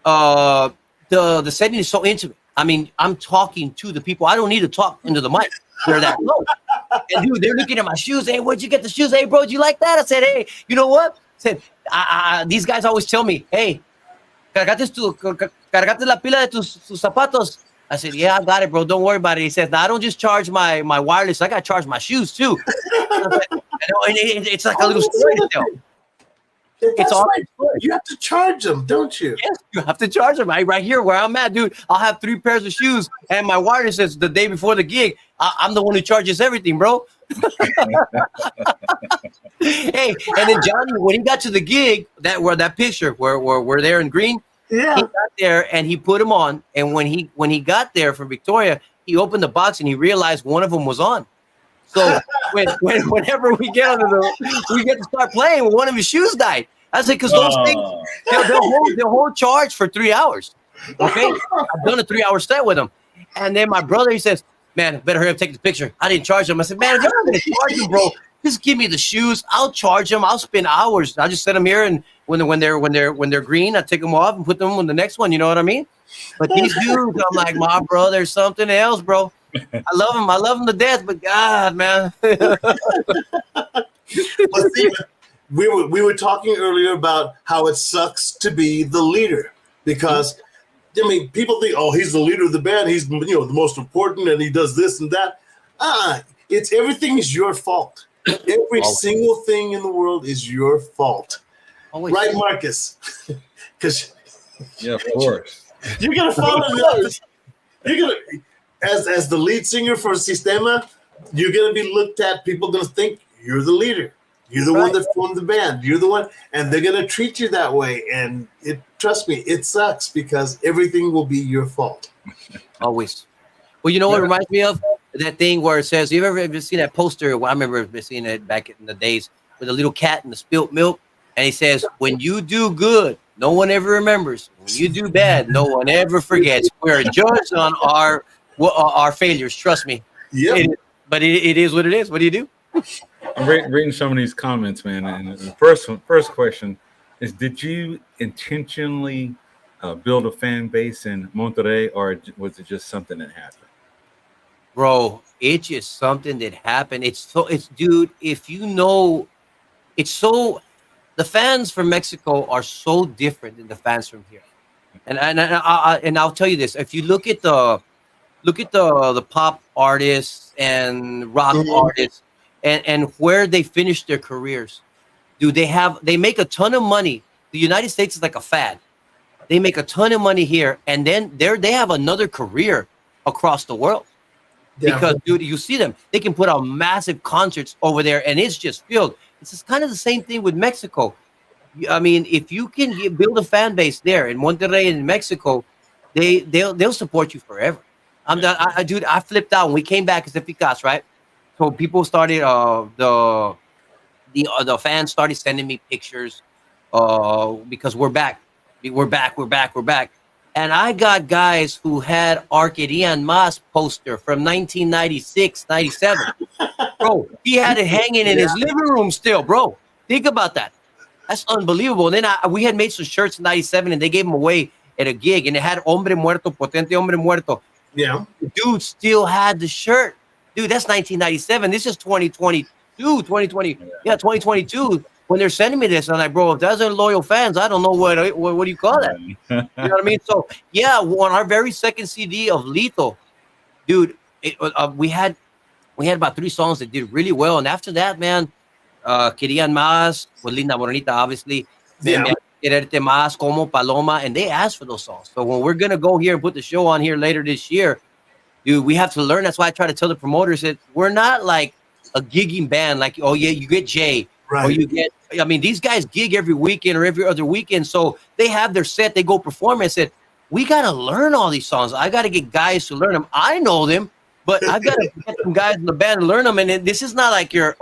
the setting is so intimate. I mean, I'm talking to the people. I don't need to talk into the mic. They're that low. And dude, they're looking at my shoes. Hey, where'd you get the shoes? Hey, bro, do you like that? I said, hey, you know what? I said, these guys always tell me, hey, cargate la pila de tus zapatos. I said, yeah, I got it, bro. Don't worry about it. He says, I don't just charge my wireless. I got to charge my shoes, too. It's like a little story to tell. It's all right. You have to charge them, don't you? Yes, you have to charge them. Right here where I'm at, dude. I'll have 3 pairs of shoes, and my wireless says the day before the gig, I'm the one who charges everything, bro. Hey, and then Johnny, when he got to the gig, that picture where we're there in green, yeah, he got there and he put them on. And when he got there from Victoria, he opened the box and he realized one of them was on. So whenever we get to start playing, one of his shoes died. I said, because those things, they'll hold charge for 3 hours. Okay, I've done a 3-hour set with him, and then my brother, he says, "Man, better hurry up, take the picture." I didn't charge him. I said, "Man, if you're not gonna charge him, bro, just give me the shoes. I'll charge them. I'll spend hours. I'll just set them here, and when they're green, I take them off and put them on the next one. You know what I mean?" But these dudes, I'm like, my brother's something else, bro. I love him. I love him to death. But God, man. But see, we were talking earlier about how it sucks to be the leader because. I mean, people think, oh, he's the leader of the band. He's, the most important, and he does this and that. It's everything is your fault. Every single thing in the world is your fault. Always. Right, Marcus? Because yeah, of course. You're gonna follow that. You're gonna, as the lead singer for Sistema, you're gonna be looked at. People are gonna think you're the leader. You're the one that formed the band. You're the one, and they're gonna treat you that way. And trust me, it sucks because everything will be your fault. Always. Well, you know what it reminds me of? That thing where it says, you've ever seen that poster? Well, I remember seeing it back in the days with a little cat and the spilt milk. And it says, when you do good, no one ever remembers. When you do bad, no one ever forgets. We're judged on our failures. Trust me. Yeah. But it is what it is. What do you do? I'm reading some of these comments, man. And the first question is: did you intentionally build a fan base in Monterrey, or was it just something that happened? Bro, it's just something that happened. Dude. If you know, the fans from Mexico are so different than the fans from here. And I'll tell you this: if you look at the pop artists and rock artists. And where they finish their careers, dude, they make a ton of money. The United States is like a fad. They make a ton of money here, and then they have another career across the world. Yeah. Because, dude, you see them. They can put out massive concerts over there, and it's just filled. It's just kind of the same thing with Mexico. I mean, if you can build a fan base there in Monterrey and in Mexico, they'll support you forever. Dude, I flipped out when we came back as Eficaz, right? So people started, the fans started sending me pictures because we're back. We're back. And I got guys who had Arcadian Mas poster from 1996, 97. Bro, he had it hanging in his living room still, bro. Think about that. That's unbelievable. And then we had made some shirts in 97 and they gave them away at a gig and it had Hombre Muerto, Potente Hombre Muerto. Yeah. The dude still had the shirt. Dude, that's 1997. This is 2022, 2022. When they're sending me this, I'm like, bro, if those are loyal fans, I don't know what do you call that? You know what I mean? So, yeah, on our very second CD of Lito, dude, we had about 3 songs that did really well. And after that, man, Querían Más, with Linda Morenita, obviously. Yeah. Quererte Más, Como Paloma, and they asked for those songs. So when we're going to go here and put the show on here later this year, dude, we have to learn. That's why I try to tell the promoters that we're not like a gigging band. Like, oh yeah, you get Jay, right? Or you get. I mean, these guys gig every weekend or every other weekend, so they have their set. They go perform. And I said, we got to learn all these songs. I got to get guys to learn them. I know them, but I've got to get some guys in the band and learn them. And this is not like your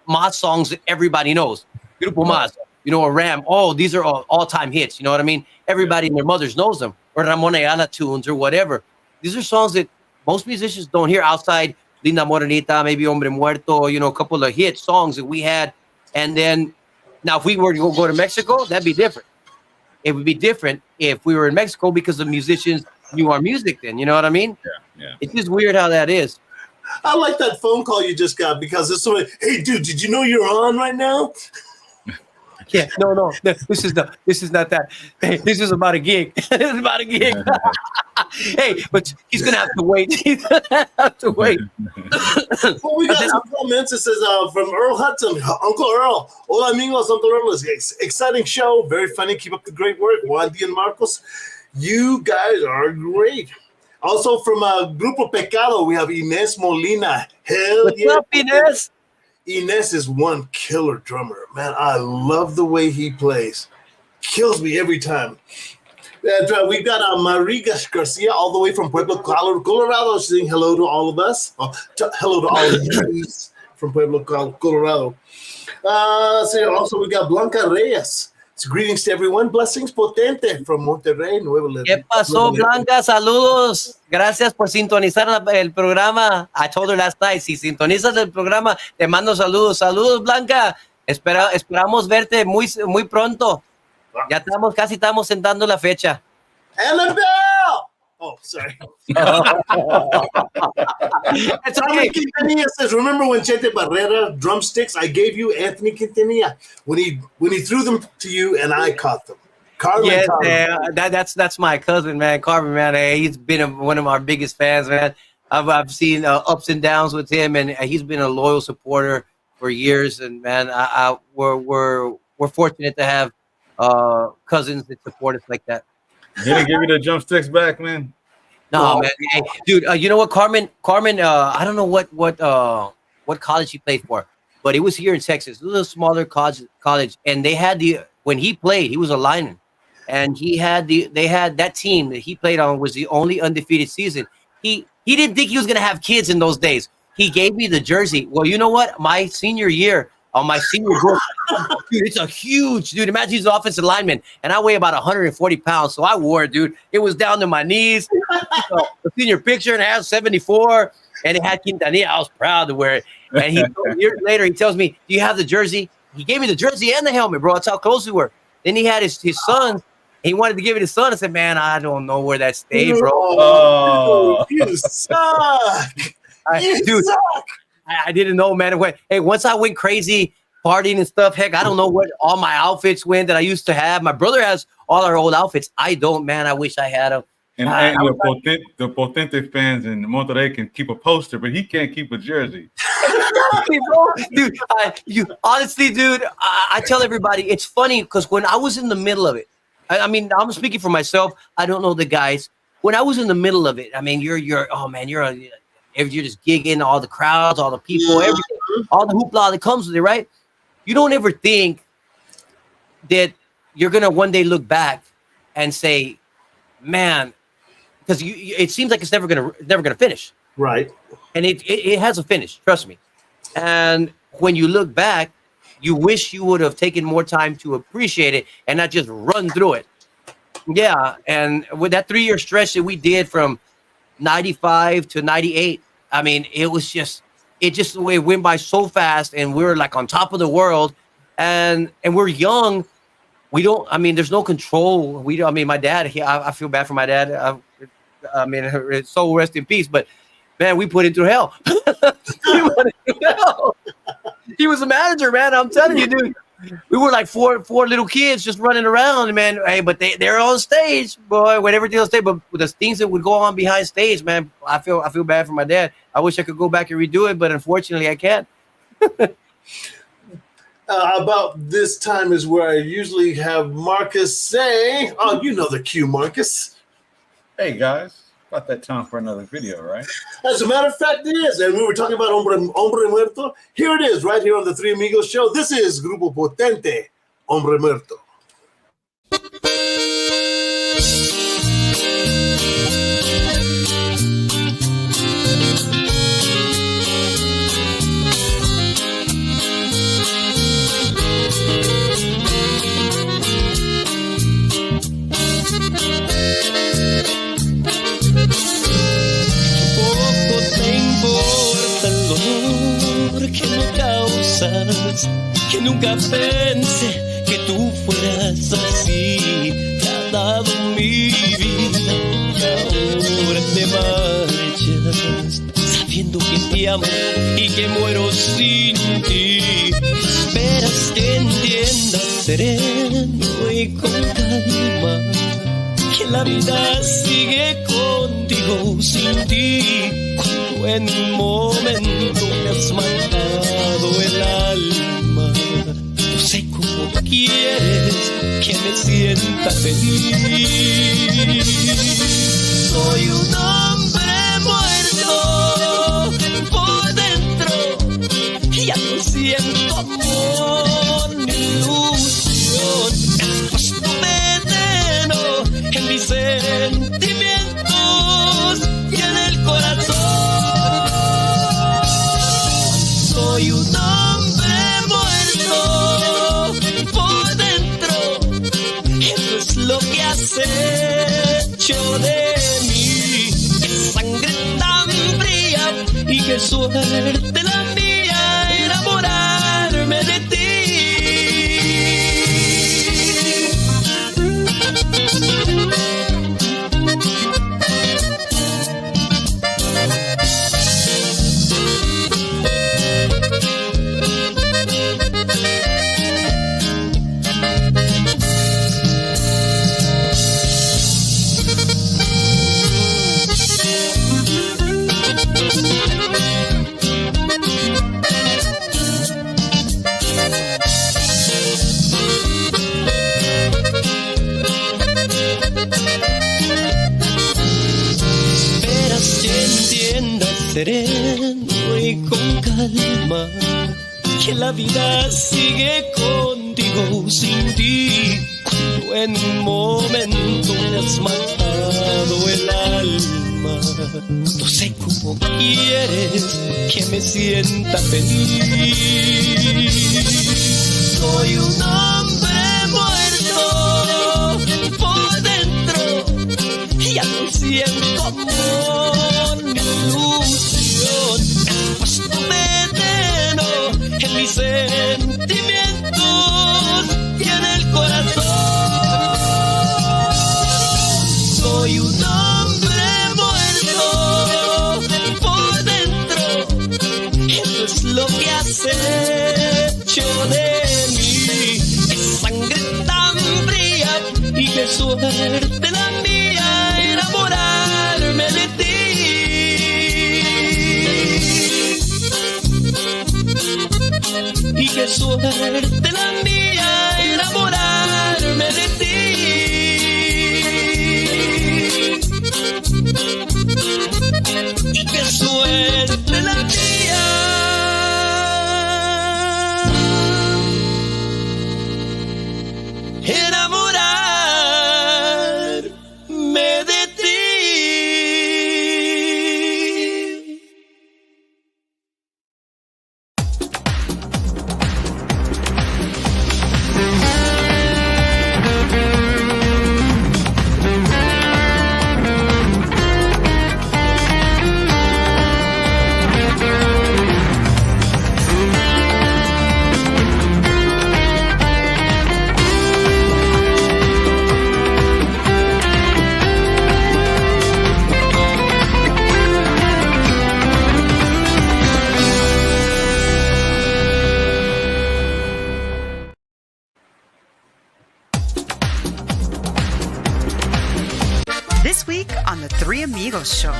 Mas songs that everybody knows. Grupo Mas, or Ram. Oh, these are all-time hits. You know what I mean? Everybody and their mothers knows them, or Ramon Ayala tunes or whatever. These are songs that most musicians don't hear outside Linda Morenita, maybe Hombre Muerto, a couple of hit songs that we had. And then now if we were to go to Mexico, that'd be different. It would be different if we were in Mexico because the musicians knew our music then. You know what I mean? Yeah. It's just weird how that is. I like that phone call you just got because it's sort of, hey, dude, did you know you're on right now? Yeah, no. This is not that. Hey, this is about a gig. This is about a gig. Hey, but he's gonna have to wait. He's gonna have to wait. Well, we got some comments. It says from Earl Hudson, Uncle Earl. Hola amigos, Uncle Earl. Exciting show, very funny. Keep up the great work, Juan D and Marcos. You guys are great. Also from Grupo Pecado, we have Inés Molina. Hell What's yeah, up, Inés? Inés is one killer drummer, man. I love the way he plays. Kills me every time. And we've got Mariga Garcia all the way from Pueblo, Colorado, saying hello to all of us. Hello to all of you from Pueblo, Colorado. So also we got Blanca Reyes. So greetings to everyone. Blessings Potente from Monterrey, Nuevo León. ¿Qué pasó, Blanca? Saludos. Gracias por sintonizar el programa. I told her last night, si sintonizas el programa, te mando saludos. Saludos, Blanca. Esperamos verte muy pronto. Ya casi estamos sentando la fecha. Annabelle! Oh, sorry. It's okay. Quintanilla says, remember when Chente Barrera drumsticks? I gave you Anthony Quintanilla when he threw them to you and I caught them. Carmen, yes, man. That's my cousin, man. Carmen, man. Hey, he's been one of our biggest fans, man. I've seen ups and downs with him, and he's been a loyal supporter for years. And man, we're fortunate to have cousins that support us like that. He didn't give you the drumsticks back, man. No, man. Hey, dude, you know what, Carmen? I don't know what college he played for, but it was here in Texas. It was a smaller college, and they had when he played, he was a lineman, and they had that team that he played on was the only undefeated season. He didn't think he was gonna have kids in those days. He gave me the jersey. Well, you know what? My senior year. On my senior group, dude, it's a huge dude. Imagine he's an offensive lineman, and I weigh about 140 pounds, so I wore it, dude. It was down to my knees. So, the senior picture, and it has 74, and it had Quintanilla. I was proud to wear it. And years later, he tells me, "Do you have the jersey?" He gave me the jersey and the helmet, bro. That's how close we were. Then he had his sons. He wanted to give it to his son. I said, "Man, I don't know where that stayed, bro." Oh, you suck. Dude. I didn't know, man. Hey, once I went crazy partying and stuff, heck, I don't know what all my outfits went that I used to have. My brother has all our old outfits. I don't, man. I wish I had them. And the Potente fans in Monterrey can keep a poster, but he can't keep a jersey. Dude, honestly, dude, I tell everybody, it's funny because when I was in the middle of it, I mean, I'm speaking for myself. I don't know the guys. When I was in the middle of it, I mean, you're just gigging, all the crowds, all the people, everything, all the hoopla that comes with it, right? You don't ever think that you're gonna one day look back and say, "Man," because it seems like it's never gonna finish, right? And it has a finish, trust me. And when you look back, you wish you would have taken more time to appreciate it and not just run through it. Yeah, and with that 3-year stretch that we did from 95 to 98. I mean, it went by so fast, and we were like on top of the world, and we're young. There's no control. My dad, I feel bad for my dad. His soul rest in peace, but man, we put him through hell. He was a manager, man. I'm telling you, dude. We were like four little kids just running around, man. Hey, but they're on stage, boy. Whatever they on stage, but the things that would go on behind stage, man. I feel bad for my dad. I wish I could go back and redo it, but unfortunately, I can't. About this time is where I usually have Marcus say, "Oh, you know the cue, Marcus." Hey guys, about that time for another video, right? As a matter of fact, it is. And we were talking about Hombre Muerto. Here it is, right here on the Three Amigos Show. This is Grupo Potente, Hombre Muerto. Que me causas, que nunca pensé que tú fueras así. Te ha dado mi vida y ahora te marchas, sabiendo que te amo y que muero sin ti. Esperas que entiendas sereno y con calma que la vida sigue contigo sin ti. Cuando en un momento me has matado el alma, no sé cómo quieres que me sienta feliz. Soy un hombre muerto por dentro, ya no siento amor ni ilusión. Me has puesto veneno en mis has hecho de mí. Es sangre tan fría y qué suerte la mía enamorarme de ti. Sereno y con calma, que la vida sigue contigo sin ti. Cuando en un momento me has matado el alma, no sé cómo quieres que me sienta feliz. Soy un hombre muerto por dentro, ya no siento amor ni luz. Has puesto veneno en mis sentimientos y en el corazón. Soy un hombre muerto por dentro. Eso es lo que has hecho de mí. Es sangre tan fría y qué suerte la mía enamorarme de ti. Y qué suerte la mía enamorarme de ti. Y qué suerte la mía enamorarme de ti. This week on the Three Amigos Show.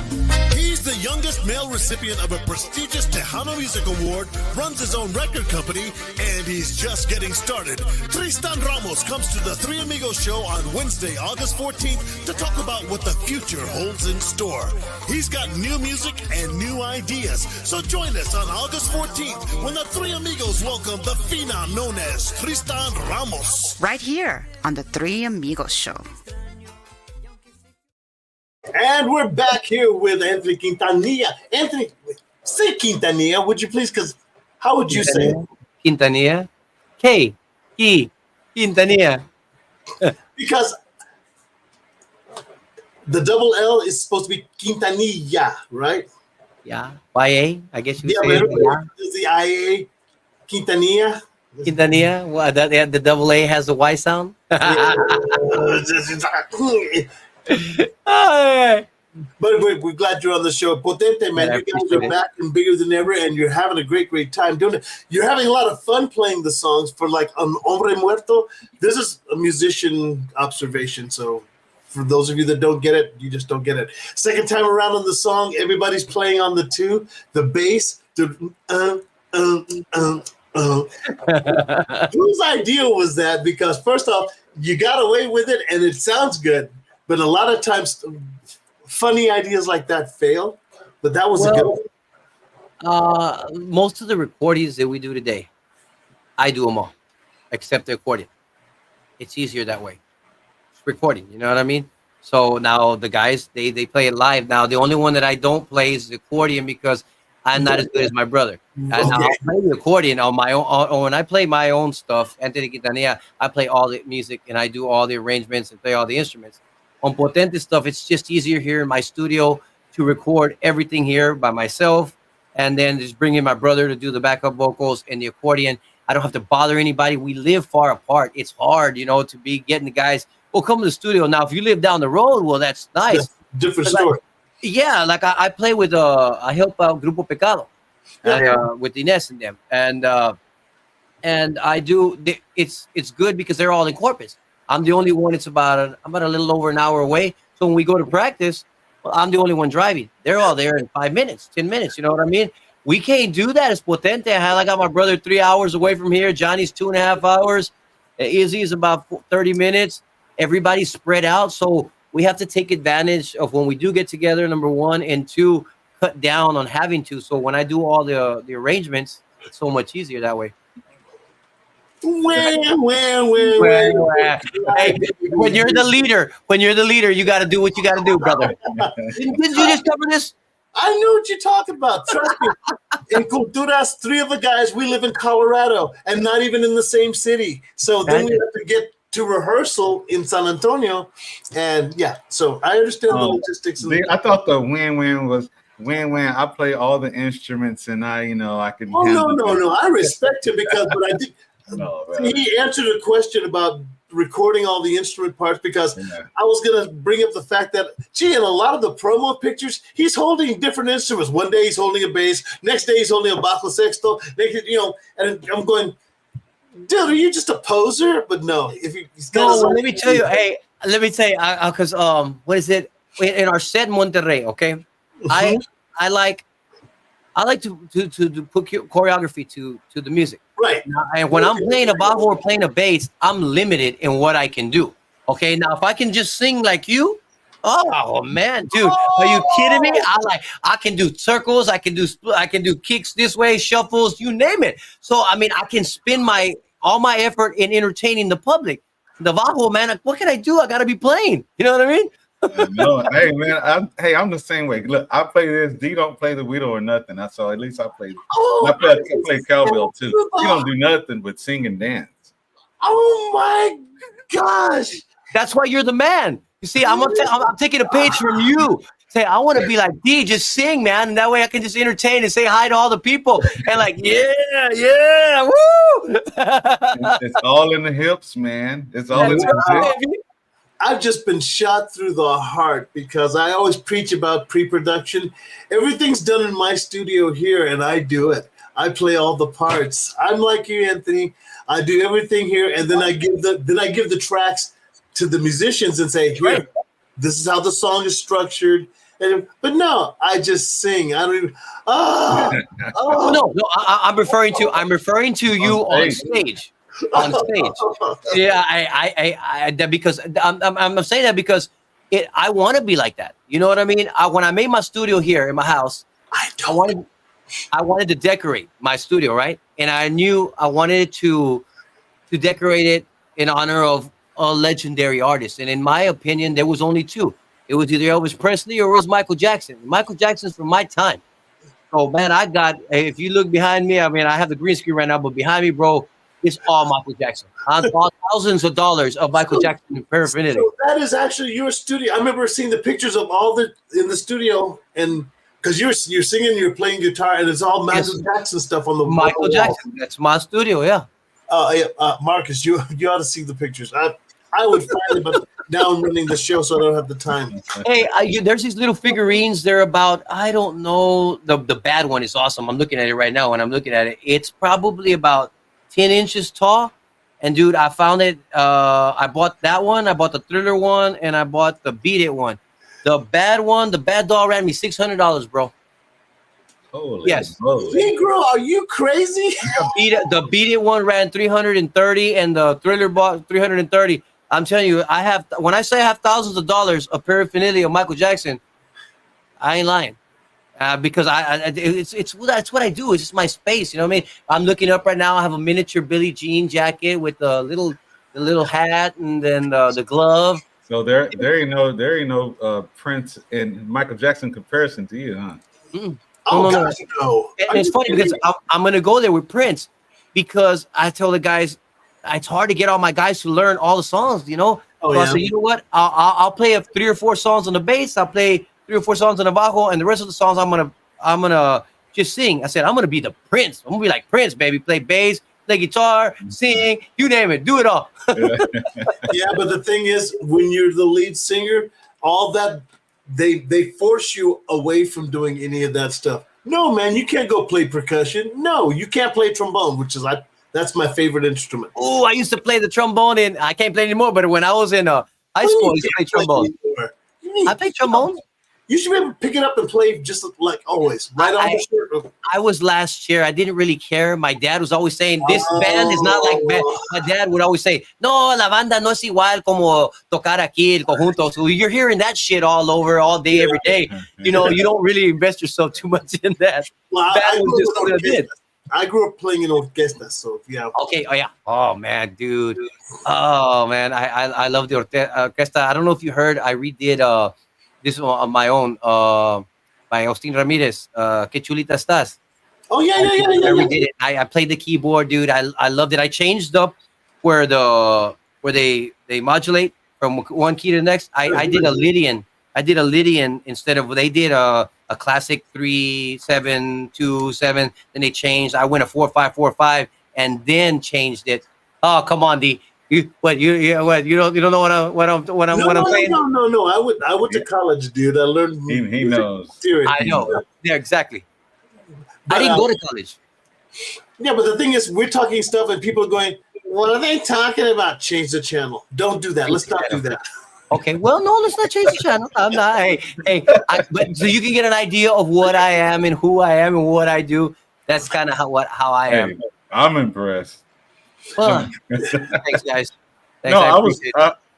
He's the youngest male recipient of a prestigious Tejano Music Award, runs his own record company, and he's just getting started. Tristan Ramos comes to the Three Amigos Show on Wednesday, August 14th to talk about what the future holds in store. He's got new music and new ideas, so join us on August 14th when the Three Amigos welcome the phenom known as Tristan Ramos. Right here on the Three Amigos Show. And we're back here with Anthony Quintanilla. Anthony, say Quintanilla, would you please? Because how would you say it? Quintanilla. Quintanilla. Because the double L is supposed to be Quintanilla, right? Yeah. YA, I guess you Yeah, would but say. everybody does the IA Quintanilla. Quintanilla. Well, the double A has the Y sound. But we're glad you're on the show. Potente, man. Yeah, You guys are back and bigger than ever, and you're having a great time doing it. You're having a lot of fun playing the songs for like Hombre Muerto. This is a musician observation, so for those of you that don't get it, you just don't get it. Second time around on the song, everybody's playing on the two, the bass. Whose idea was that? Because first off, you got away with it, and it sounds good. But a lot of times, funny ideas like that fail. But that was a good one. Most of the recordings that we do today, I do them all, except the accordion. It's easier that way. It's recording, you know what I mean? So now the guys, they play it live. Now, the only one that I don't play is the accordion because I'm not as good as my brother. And I'll play the accordion on my own. When I play my own stuff, Anthony Quintanilla, I play all the music and I do all the arrangements and play all the instruments. On Potente stuff, it's just easier here in my studio to record everything here by myself, and then just bring in my brother to do the backup vocals and the accordion. I don't have to bother anybody. We live far apart. It's hard, to be getting the guys. Well, come to the studio now. If you live down the road, well, that's nice. That's different story. Like I play with I help out Grupo Pecado, with Ines and them, and I do. It's good because they're all in Corpus. I'm the only one. It's about a little over an hour away. So when we go to practice, well, I'm the only one driving. They're all there in 5 minutes, 10 minutes. You know what I mean? We can't do that. It's Potente. I got my brother 3 hours away from here. Johnny's 2.5 hours. Izzy is about 30 minutes. Everybody's spread out. So we have to take advantage of when we do get together, number one, and two, cut down on having to. So when I do all the arrangements, it's so much easier that way. Hey, when you're the leader, you got to do what you got to do, brother. Didn't you just cover this? I knew what you're talking about. Trust me. In Culturas, 3 of the guys, we live in Colorado and not even in the same city. So then we have to get to rehearsal in San Antonio. And so I understand the logistics. I thought the win-win was win-win. I play all the instruments and I can. Oh, no. I respect him but I did. He answered a question about recording all the instrument parts because I was going to bring up the fact that, in a lot of the promo pictures, he's holding different instruments. One day he's holding a bass, next day he's holding a bajo sexto, and I'm going, dude, are you just a poser? But no, he's got let me tell you, because what is it in our set in Monterrey? Okay, I like to put choreography to the music. Right. And when I'm playing a bajo or playing a bass, I'm limited in what I can do. Okay. Now, if I can just sing like you, oh man, dude, are you kidding me? I can do circles, I can do kicks this way, shuffles, you name it. So I can spend all my effort in entertaining the public. The bajo, man, what can I do? I gotta be playing. You know what I mean? No, hey man, I'm the same way. Look, I play this. Dee don't play the Guido or nothing. So at least I play. I play cowbell too. You don't do nothing but sing and dance. Oh my gosh, that's why you're the man. You see, I'm taking a page from you. Say, I want to be like Dee, just sing, man, and that way I can just entertain and say hi to all the people and woo! It's all in the hips, man. It's all in the hips. I've just been shot through the heart because I always preach about pre-production. Everything's done in my studio here, and I do it. I play all the parts. I'm like you, Anthony. I do everything here, and then I give the tracks to the musicians and say, "Here, this is how the song is structured." But no, I just sing. I don't even. No. I'm referring to you on stage. On stage, because I'm saying that because I want to be like that. You know what I mean? When I made my studio here in my house, I wanted to decorate my studio, right? And I knew I wanted to decorate it in honor of a legendary artist. And in my opinion, there was only 2. It was either Elvis Presley or it was Michael Jackson. Michael Jackson's from my time. So man, if you look behind me, I have the green screen right now, but behind me, bro, it's all Michael Jackson. Thousands of dollars of Michael Jackson paraphernalia. So that is actually your studio. I remember seeing the pictures of in the studio, and because you're singing, you're playing guitar, and it's all Michael Jackson stuff on the Michael Jackson. That's my studio, yeah. Marcus, you ought to see the pictures. I would find it, but now I'm running the show, so I don't have the time. Hey, there's these little figurines. They're about, I don't know. The bad one is awesome. I'm looking at it right now. When I'm looking at it, it's probably about 10 inches tall. And dude, I found it. I bought that one. I bought the Thriller one, and I bought the Beat It one. The bad one, the bad doll ran me $600, bro. Holy yes. Negro, are you crazy? The Beat It one ran 330, and the Thriller bought 330. I'm telling you, when I say I have thousands of dollars of paraphernalia of Michael Jackson, I ain't lying. Because that's what I do. It's just my space. You know what I mean? I'm looking up right now. I have a miniature Billie Jean jacket with the little hat and then the glove. So there ain't no Prince and Michael Jackson comparison to you, huh? Oh, No. gosh, no. And it's funny because I'm going to go there with Prince because I tell the guys, it's hard to get all my guys to learn all the songs, you know? Oh, So I yeah. said, you know what? I'll play 3 or 4 songs on the bass. I'll play 3 or 4 songs on the bajo, and the rest of the songs I'm gonna just sing. I said, I'm gonna be the Prince. I'm gonna be like Prince, baby. Play bass, play guitar, sing, you name it, do it all. Yeah, but the thing is, when you're the lead singer, all that they force you away from doing any of that stuff. No, man, you can't go play percussion. No, you can't play trombone, which is that's my favorite instrument. Oh, I used to play the trombone, and I can't play anymore. But when I was in high school, I used to play trombone. I played trombone. You should be able to pick it up and play just like always, right on the shirt. I was last year. I didn't really care. My dad was always saying, this band is not like band. My dad would always say, no, la banda no es igual como tocar aquí el conjunto. So you're hearing that shit all over, all day, every day. You know, you don't really invest yourself too much in that. Well, That was just what I did. I grew up playing in orchestra, so yeah. Okay. Oh yeah. Oh man, dude. Oh man, I love the orquesta. I don't know if you heard. I redid this one on my own. By Austin Ramirez. Que chulita estás. Oh yeah. I redid it. I played the keyboard, dude. I loved it. I changed up where they modulate from one key to the next. I did a Lydian. I did a Lydian instead of they did a classic 3-7-2-7. Then they changed. I went a 4-5-4-5 and then changed it. Oh, come on, Dee. You don't know what I'm playing? No. I went to college, dude. I learned. He knows. Theory. I know. Yeah, exactly. But, I didn't go to college. Yeah, but the thing is, we're talking stuff and people are going, what are they talking about? Change the channel. Don't do that. Let's not do that. Okay, well, no, let's not change the channel. I'm not. But so you can get an idea of what I am and who I am and what I do. That's kind of how I am. Hey, I'm impressed. Well, thanks, guys. Thanks, No,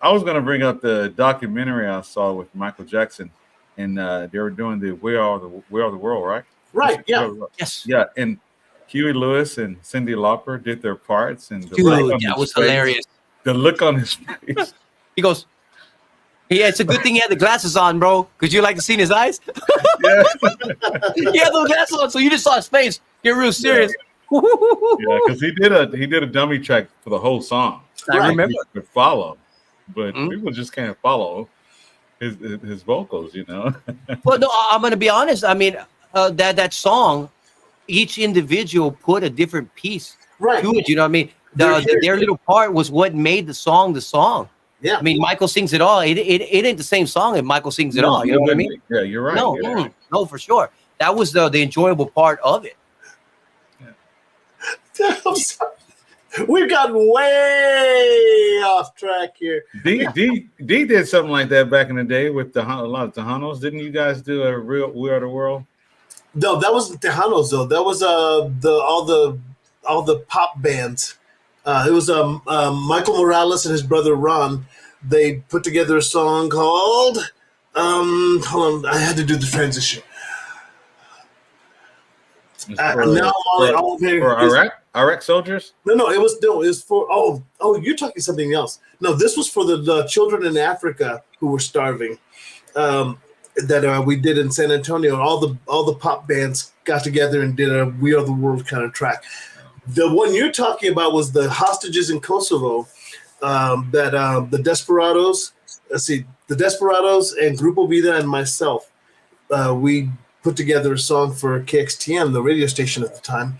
I was going to bring up the documentary I saw with Michael Jackson, and they were doing the We Are the World, right? Right. Yeah. Yes. Yeah, and Huey Lewis and Cyndi Lauper did their parts, and Dude, that was hilarious. The look on his face. He goes, yeah, it's a good thing he had the glasses on, bro, because you like to see in his eyes. Yeah, He had those glasses on, so you just saw his face get real serious. yeah, because he did a dummy track for the whole song. I remember. People could follow, but people just can't follow his vocals, you know. Well, no, I'm going to be honest. I mean, that song, each individual put a different piece Right. to it. You know what I mean? Their little part was what made the song the song. Yeah. I mean, Michael sings it all. It ain't the same song if Michael sings it all. You know what I mean? Yeah, you're right. No, Yeah. no, for sure. That was the enjoyable part of it. I'm sorry. We've gotten way off track here. Dee did something like that back in the day with a lot of Tejanos. Didn't you guys do a real We Are the World? No, that wasn't Tejanos though. That was all the pop bands. It was Michael Morales and his brother Ron. They put together a song called hold on, I had to do the transition. For Iraq soldiers? No, it was for you're talking something else. No, this was for the children in Africa who were starving. That we did in San Antonio. All the pop bands got together and did a We Are the World kind of track. The one you're talking about was the hostages in Kosovo. The Desperados. The Desperados and Grupo Vida and myself. We put together a song for KXTM, the radio station at the time,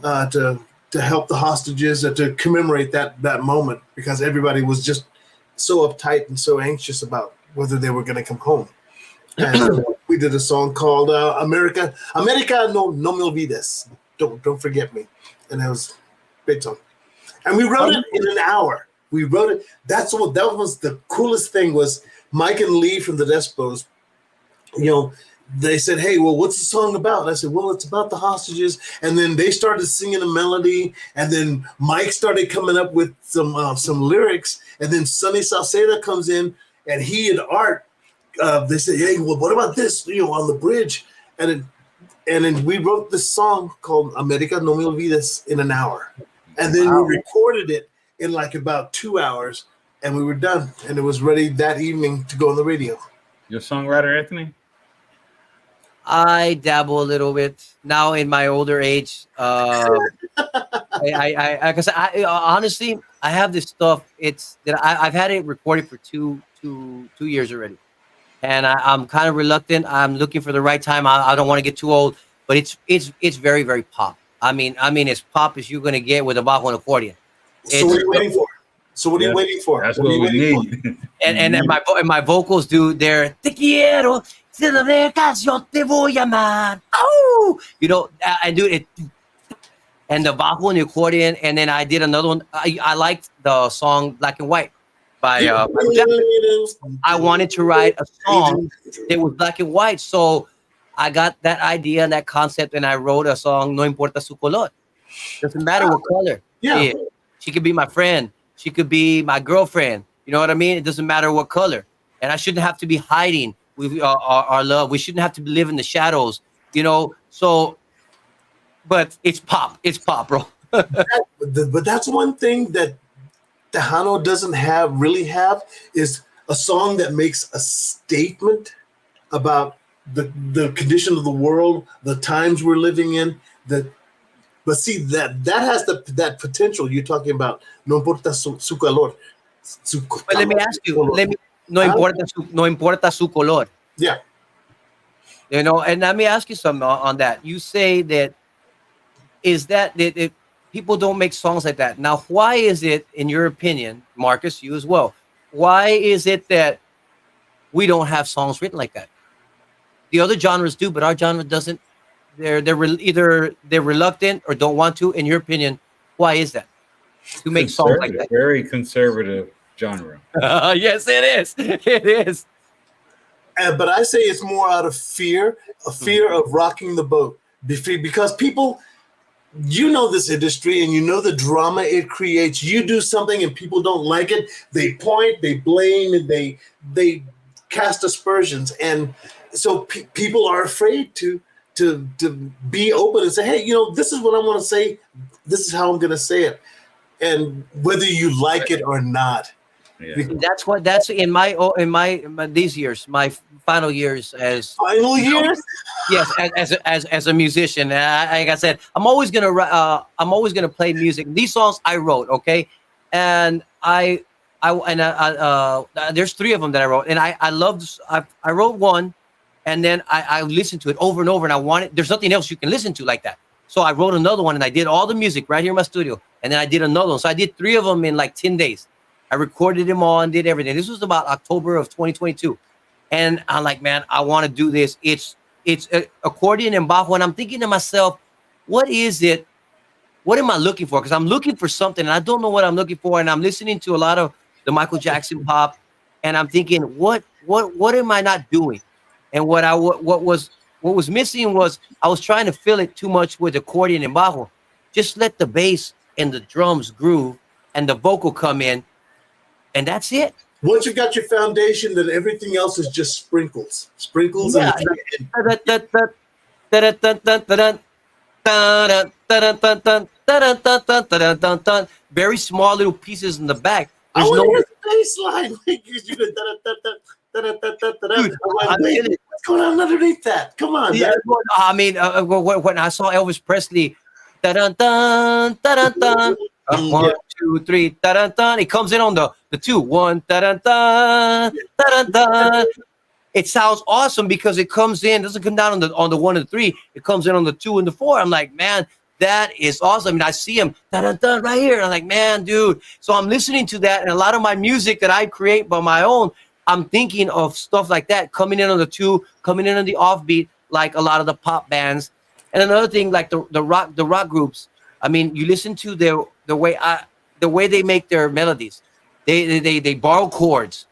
to help the hostages, to commemorate that moment, because everybody was just so uptight and so anxious about whether they were going to come home. And we did a song called America no me olvides. Don't forget me. And it was a great song. And we wrote it in an hour. We wrote it. That was the coolest thing was Mike and Lee from the Despos, they said, hey, well, what's the song about? And I said, well, it's about the hostages. And then they started singing a melody. And then Mike started coming up with some lyrics. And then Sonny Salceda comes in, and he and Art, they said, hey, well, what about this, on the bridge? And then we wrote this song called America no me olvides in an hour. And then we recorded it in like about 2 hours, and we were done. And it was ready that evening to go on the radio. Your songwriter, Anthony? I dabble a little bit now in my older age. Because honestly, I have this stuff. It's that I've had it recorded for two years already, and I'm kind of reluctant. I'm looking for the right time. I don't want to get too old, but it's very very pop. I mean as pop as you're gonna get with a bajo and accordion. So what are you waiting for? So what are you waiting for? That's what we need. And my vocals do their te quiero, si lo dejas yo te voy a amar. Oh, you know, I do it. And the bajo and the accordion, and then I did another one. I liked the song Black and White by Michael Jackson. I wanted to write a song that was black and white, so I got that idea and that concept, and I wrote a song, No Importa Su Color. Doesn't matter what color. Yeah. She could be my friend. She could be my girlfriend. You know what I mean? It doesn't matter what color. And I shouldn't have to be hiding with our love. We shouldn't have to live in the shadows, you know? So, but it's pop. It's pop, bro. But that's one thing that Tejano doesn't really have is a song that makes a statement about the condition of the world, the times we're living in. But see that has that potential you're talking about. No importa su color. But let me ask you. No importa su color. Yeah. You know, and let me ask you something on that. You say that people don't make songs like that. Now, why is it, in your opinion, Marcus, you as well, why is it that we don't have songs written like that? The other genres do, but our genre doesn't. Either they're reluctant or don't want to. In your opinion, why is that? To make songs like that. Very conservative genre. Yes, it is. It is. But I say it's more out of fear, a fear of rocking the boat. Because people, you know this industry and you know the drama it creates. You do something and people don't like it. They point, they blame, and they cast aspersions. And so people are afraid to be open and say, hey, you know, this is what I want to say. This is how I'm going to say it. And whether you like it or not. Yeah. That's in my these years, my final years as final years. Yes, as a musician. Like I said, I'm always gonna play music. These songs I wrote, okay, and there's 3 of them that I wrote, and I loved. I wrote one, and then I listened to it over and over, and there's nothing else you can listen to like that. So I wrote another one, and I did all the music right here in my studio, and then I did another one. So I did 3 of them in like 10 days. I recorded them all and did everything. This was about October of 2022. And I'm like, man, I want to do this. It's accordion and bajo. And I'm thinking to myself, what is it? What am I looking for? Because I'm looking for something and I don't know what I'm looking for. And I'm listening to a lot of the Michael Jackson pop. And I'm thinking, what am I not doing? And what was missing was I was trying to fill it too much with accordion and bajo. Just let the bass and the drums groove and the vocal come in. And that's it. Once you've got your foundation, then everything else is just sprinkles. Sprinkles. Yeah. Very small little pieces in the back. I want to hear the bass line. What's going on underneath that? Come on. Yeah, I mean, when I saw Elvis Presley, dun dun dun dun. 1, 2, 3, dun. It comes in on the 2. 1, dun dun dun. It sounds awesome because it comes in. Doesn't come down on the 1 and 3. It comes in on the 2 and the 4. I'm like, man, that is awesome. I mean, I see him dun right here. I'm like, man, dude. So I'm listening to that, and a lot of my music that I create by my own, I'm thinking of stuff like that coming in on the 2, coming in on the offbeat, like a lot of the pop bands. And another thing, like the rock groups. I mean, you listen to the way they make their melodies. They borrow chords.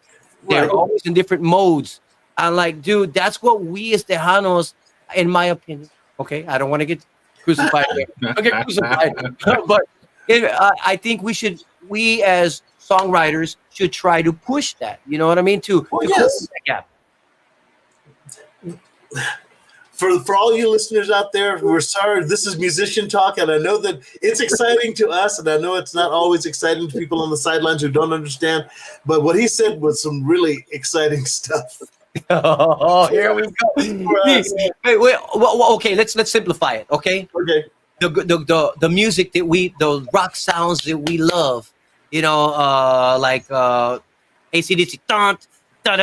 They're always in different modes. I'm like, dude, that's what we as Tejanos, in my opinion. Okay, I don't want to get crucified here. I'll get crucified. But I think we as songwriters should try to push that. You know what I mean? To close that gap. For all you listeners out there, we're sorry. This is musician talk, and I know that it's exciting to us, and I know it's not always exciting to people on the sidelines who don't understand. But what he said was some really exciting stuff. Oh, here we go. Wait, okay, let's simplify it. Okay. Okay. The music that the rock sounds that we love, like AC/DC. Hey,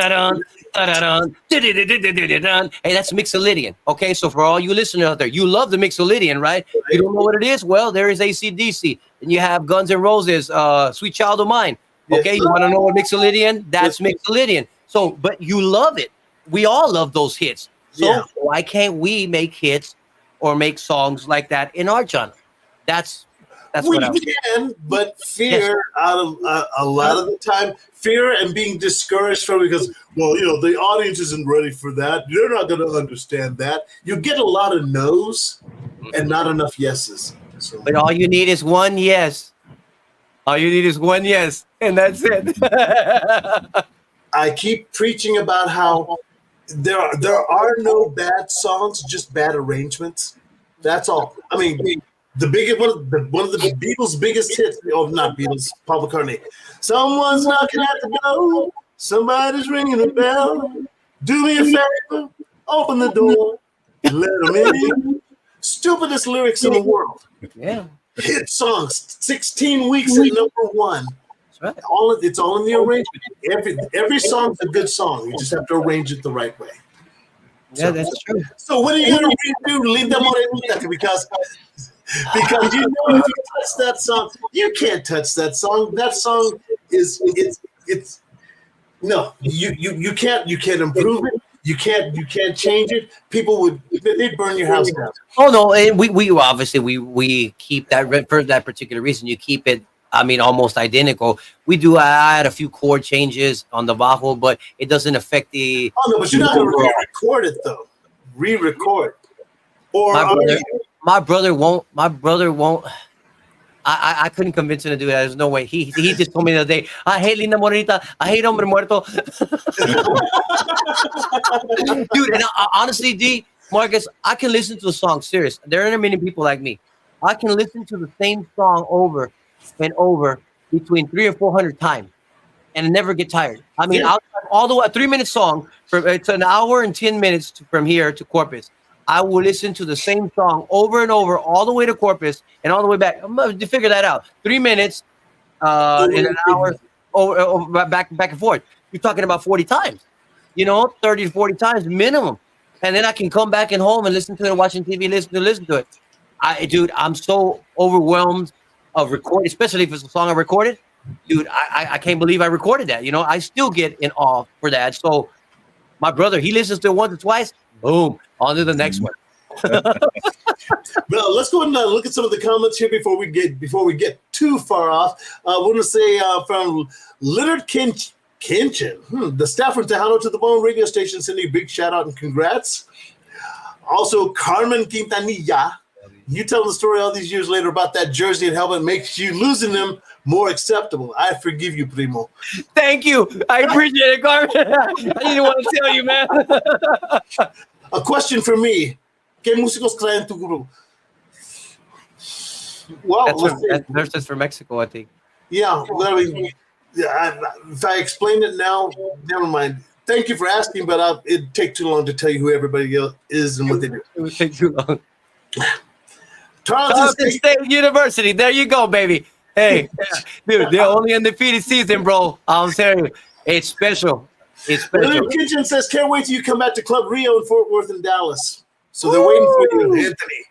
that's Mixolydian. Okay, so for all you listeners out there, you love the Mixolydian, right? You don't know what it is? Well, there is AC/DC. And you have Guns N' Roses, Sweet Child of Mine. Okay, you want to know what Mixolydian? That's Mixolydian. So, but you love it. We all love those hits. So why can't we make hits or make songs like that in our genre? That's we what can, but fear out of a lot of the time, fear and being discouraged from because, the audience isn't ready for that. You're not going to understand that. You get a lot of no's and not enough yeses. So. But all you need is one yes. All you need is one yes, and that's it. I keep preaching about how there are no bad songs, just bad arrangements. That's all. I mean, the biggest one of the Beatles' biggest hits. Oh, not Beatles. Paul McCartney. Someone's knocking at the door. Somebody's ringing the bell. Do me a favor. Open the door. Let them in. Stupidest lyrics in the world. Yeah. Hit songs. 16 weeks at #1. Right. It's all in the arrangement. Every song's a good song. You just have to arrange it the right way. Yeah, that's true. So what are you going to redo Linda Morenita? Because if you touch that song, you can't touch that song. That song is no. You can't improve it. You can't change it. People they'd burn your house down. Oh no, and we obviously we keep that for that particular reason. You keep it. I mean, almost identical. We do add a few chord changes on the bajo, but it doesn't affect the. Oh no, but you're not going to re-record it though. Re-record. Or my brother won't. I couldn't convince him to do that. There's no way. He just told me the other day, I hate Linda Morenita. I hate Hombre Muerto. Dude, and honestly, D, Marcus, I can listen to a song. Serious. There aren't many people like me. I can listen to the same song over and over between 300 or 400 times and never get tired. I mean, I'll all the way a 3-minute song. It's an hour and 10 minutes from here to Corpus. I will listen to the same song over and over, all the way to Corpus and all the way back. I'm going to figure that out. 3 minutes in an hour over, back and forth. You're talking about 40 times, 30 to 40 times minimum. And then I can come back and home and listen to it, watching TV, listen to it. Dude, I'm so overwhelmed of recording, especially if it's a song I recorded. Dude, I can't believe I recorded that. I still get in awe for that. So my brother, he listens to it once or twice. Boom, on to the next one. Well, let's go and look at some of the comments here before we get too far off. I want to say from Leonard Kinchin, the staff from Tejano to the Bone radio station, sending a big shout out and congrats. Also, Carmen Quintanilla, you tell the story all these years later about that jersey and helmet makes you losing them more acceptable. I forgive you, primo. Thank you. I appreciate it, Carmen. I didn't want to tell you, man. A question for me. ¿Qué músicos traen tu grupo? Well, that's for Mexico, I think. Yeah, if I explain it now, never mind. Thank you for asking, but it'd take too long to tell you who everybody else is and what they do. It would take too long. Tarleton State University. There you go, baby. Hey, dude, they're only undefeated season, bro. I'm telling you, it's special. It's special. William Kitchen says, can't wait till you come back to Club Rio in Fort Worth and Dallas. So they're waiting for you, Anthony.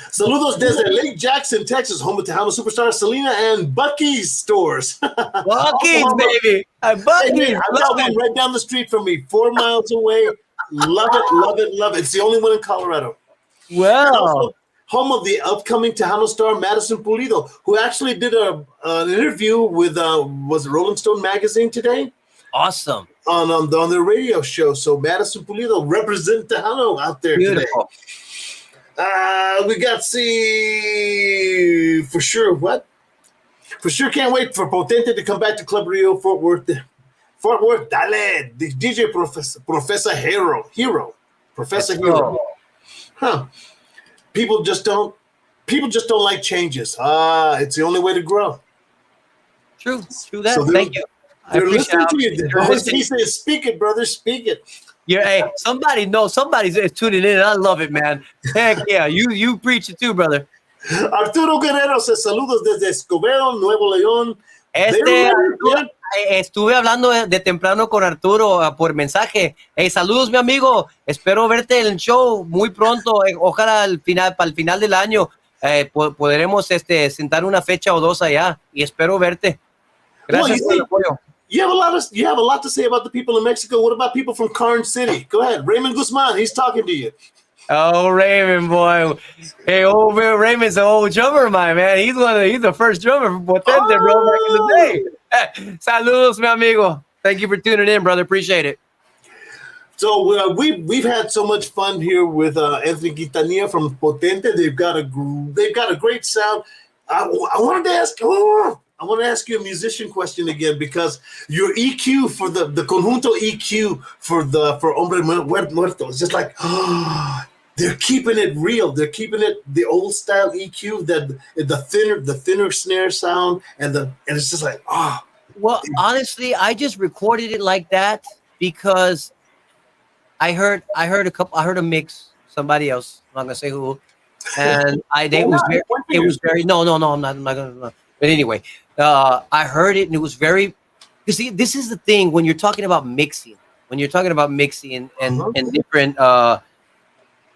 Saludos desde Lake Jackson, Texas, home of Tejano superstar Selena and Bucky's stores. Bucky's, baby. Bucky's. Hey, I've got one right down the street from me, 4 miles away. Love it, love it, love it. It's the only one in Colorado. Well, home of the upcoming Tejano star Madison Pulido, who actually did an interview with was it Rolling Stone magazine today? Awesome. On their radio show. So Madison Pulido represent Tejano out there beautiful. Today. We got for sure what? For sure can't wait for Potente to come back to Club Rio Fort Worth. Dale, the DJ Professor Hero. Professor Hero. Huh. People just don't like changes. It's the only way to grow. True that. So thank you. They're listening to you. He says, "Speak it, brother. Speak it." Yeah, hey, somebody knows. Somebody's tuning in. I love it, man. Heck yeah, you preach it too, brother. Arturo Guerrero says, "Saludos desde Escobedo, Nuevo León." Estuve hablando de temprano con Arturo por mensaje. Hey, saludos, mi amigo. Espero verte en el show muy pronto. Ojalá para el final del año podremos sentar una fecha o dos allá. Y espero verte. Gracias por el apoyo. You have a lot to say about the people in Mexico. What about people from Carn City? Go ahead, Raymond Guzman. He's talking to you. Oh, Raymond, boy. Hey, Raymond's an old drummer, my man. He's the first drummer from Potente, bro, back in the day. Saludos, mi amigo. Thank you for tuning in, brother. Appreciate it. So we've had so much fun here with Anthony Quintanilla from Potente. They've got a great sound. I wanted to ask you a musician question again, because your EQ for the conjunto EQ for Hombre Muerto is just like, they're keeping it real. They're keeping it the old style EQ, that the thinner snare sound, and it's just like, Well, honestly, I just recorded it like that because I heard a mix, somebody else, I'm not gonna say who, and it was very no, I'm not gonna. But anyway, I heard it and it was very. You see, this is the thing when you're talking about mixing. When you're talking about mixing and different.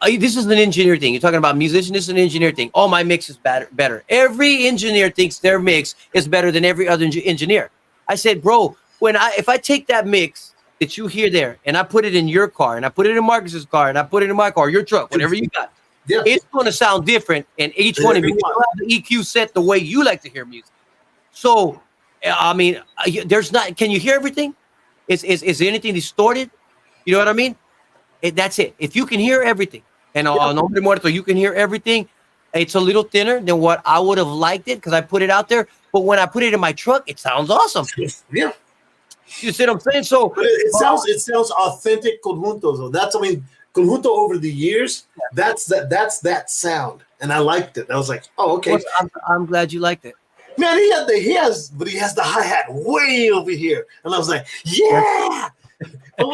This is an engineer thing. You're talking about musician. This is an engineer thing. Oh, my mix is better. Every engineer thinks their mix is better than every other engineer. I said, bro, if I take that mix that you hear there and I put it in your car and I put it in Marcus's car and I put it in my car, your truck, whatever you got, it's going to sound different in each one of you. You have the EQ set the way you like to hear music. So, I mean, there's not. Can you hear everything? Is anything distorted? You know what I mean? That's it. If you can hear everything, and on Hombre Muerto you can hear everything, it's a little thinner than what I would have liked it because I put it out there. But when I put it in my truck, it sounds awesome. Yeah. You see what I'm saying? So but it sounds authentic conjunto. So that's, I mean, conjunto over the years, that's that sound, and I liked it. I was like, oh, okay. Well, I'm glad you liked it. Man, he has the hi-hat way over here, and I was like, yeah. That's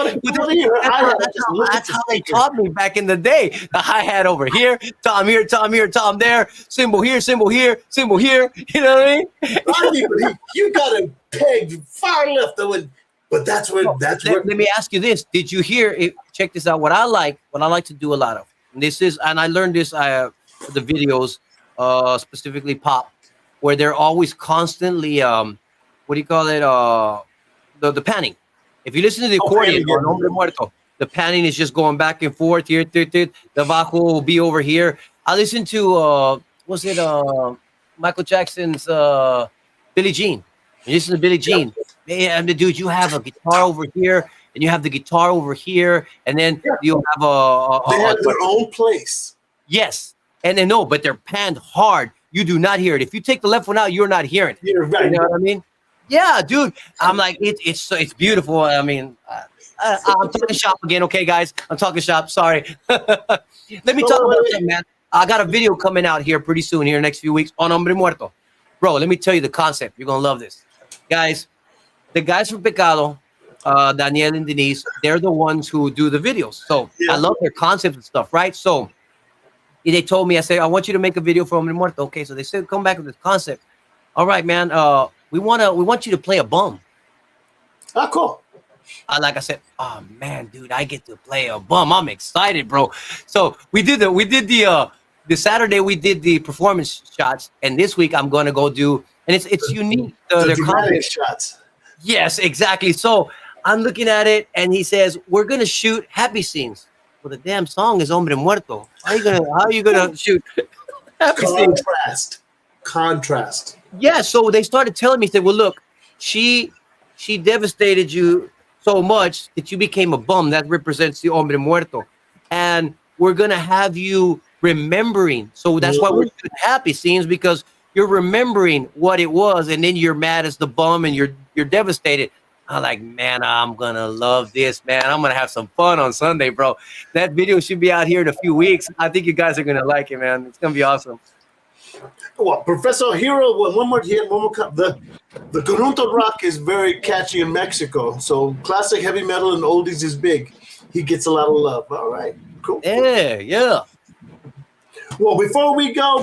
how they taught me back in the day. The hi-hat over here, tom here, tom there, cymbal here, cymbal here, cymbal here. You know what I mean? But you got him pegged far left. But that's where. Let me ask you this: did you hear it? Check this out. What I like to do a lot of. And I learned this the videos, specifically pop, where they're always constantly what do you call it? The panning. If you listen to the accordion on Hombre Muerto, the panning is just going back and forth here. The bajo will be over here. I listened to Michael Jackson's Billie Jean. You listen to Billie Jean. Man, dude, you have a guitar over here, and you have the guitar over here, and then you have they have their own place. Yes, and then but they're panned hard. You do not hear it. If you take the left one out, you're not hearing it. You're right. You know what I mean? Yeah, dude. I'm like, it's beautiful. I mean, I'm talking shop again, okay, guys? I'm talking shop. Sorry. Let me talk about that, man. I got a video coming out here pretty soon, here next few weeks on Hombre Muerto. Bro, let me tell you the concept. You're going to love this. Guys, the guys from Pecado, Daniel and Denise, they're the ones who do the videos. So I love their concepts and stuff, right? So they told me, I said, I want you to make a video for Hombre Muerto. Okay, so they said, come back with this concept. All right, man. We want you to play a bum. Oh, cool. Like I said, oh man, dude, I get to play a bum. I'm excited, bro. So we did the Saturday we did the performance shots, and this week I'm gonna go do, and it's unique. The dramatic shots. Yes, exactly. So I'm looking at it, and he says we're gonna shoot happy scenes. Well, the damn song is Hombre Muerto. How are you gonna shoot happy scenes? Contrast. Yeah, so they started telling me, said, well, look, she devastated you so much that you became a bum. That represents the Hombre Muerto. And we're going to have you remembering. So that's why we're doing happy scenes, because you're remembering what it was, and then you're mad as the bum and you're devastated. I'm like, man, I'm going to love this, man. I'm going to have some fun on Sunday, bro. That video should be out here in a few weeks. I think you guys are going to like it, man. It's going to be awesome. Well, Professor Hero, one more. The conjunto rock is very catchy in Mexico. So classic heavy metal and oldies is big. He gets a lot of love. All right, cool. Yeah. Well, before we go,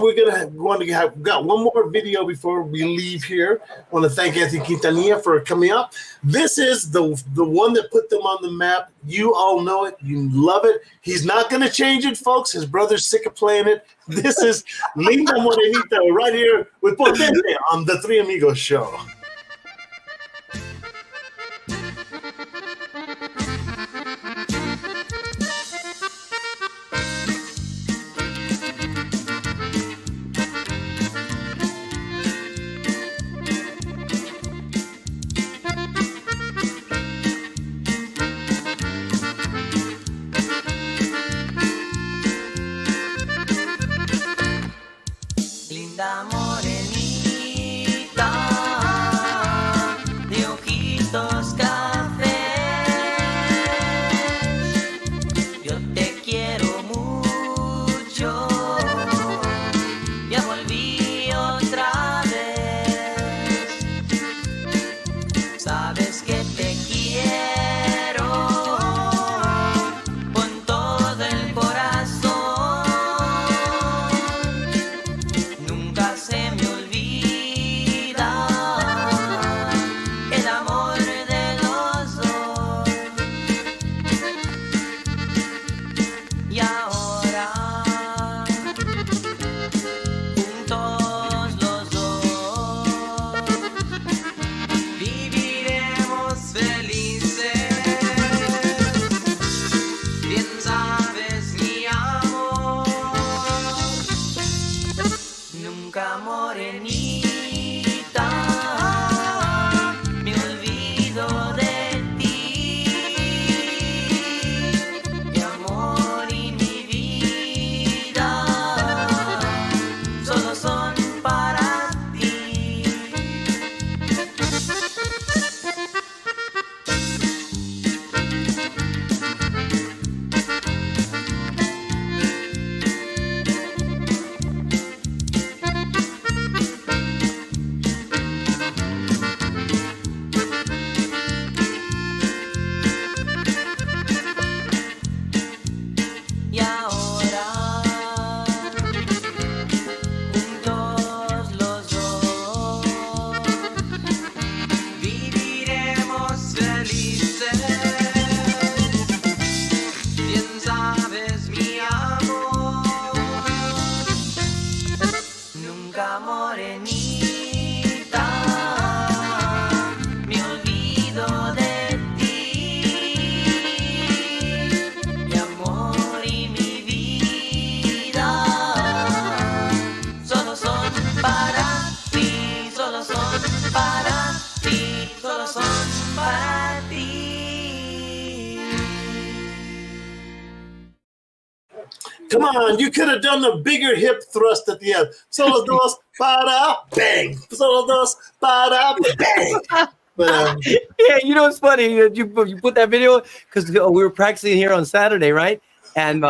got one more video before we leave here. I want to thank Anthony Quintanilla for coming up. This is the one that put them on the map. You all know it. You love it. He's not going to change it, folks. His brother's sick of playing it. This is Linda Morenita right here with Potente on the Three Amigos Show. Linda morenita de ojitos cafés, yo te quiero mucho, ya volví otra vez, sabes que te quiero con todo el corazón. Se me olvida el amor de los dos. Y ahora, juntos los dos, viviremos felices. Bien sabes, mi amor, nunca morenita, me olvido de ti. Mi amor y mi vida solo son para ti. Y ahora, juntos los dos, viviremos felices. Bien sabes, mi amor, nunca morenita, me olvido de ti. Mi amor y mi vida solo son para ti, solo son para ti, solo son para ti. Come on, you could have done a bigger hip thrust at the end. Solo dos para bang. Solo dos para bang. But Yeah, you know what's funny? You put that video because we were practicing here on Saturday, right? And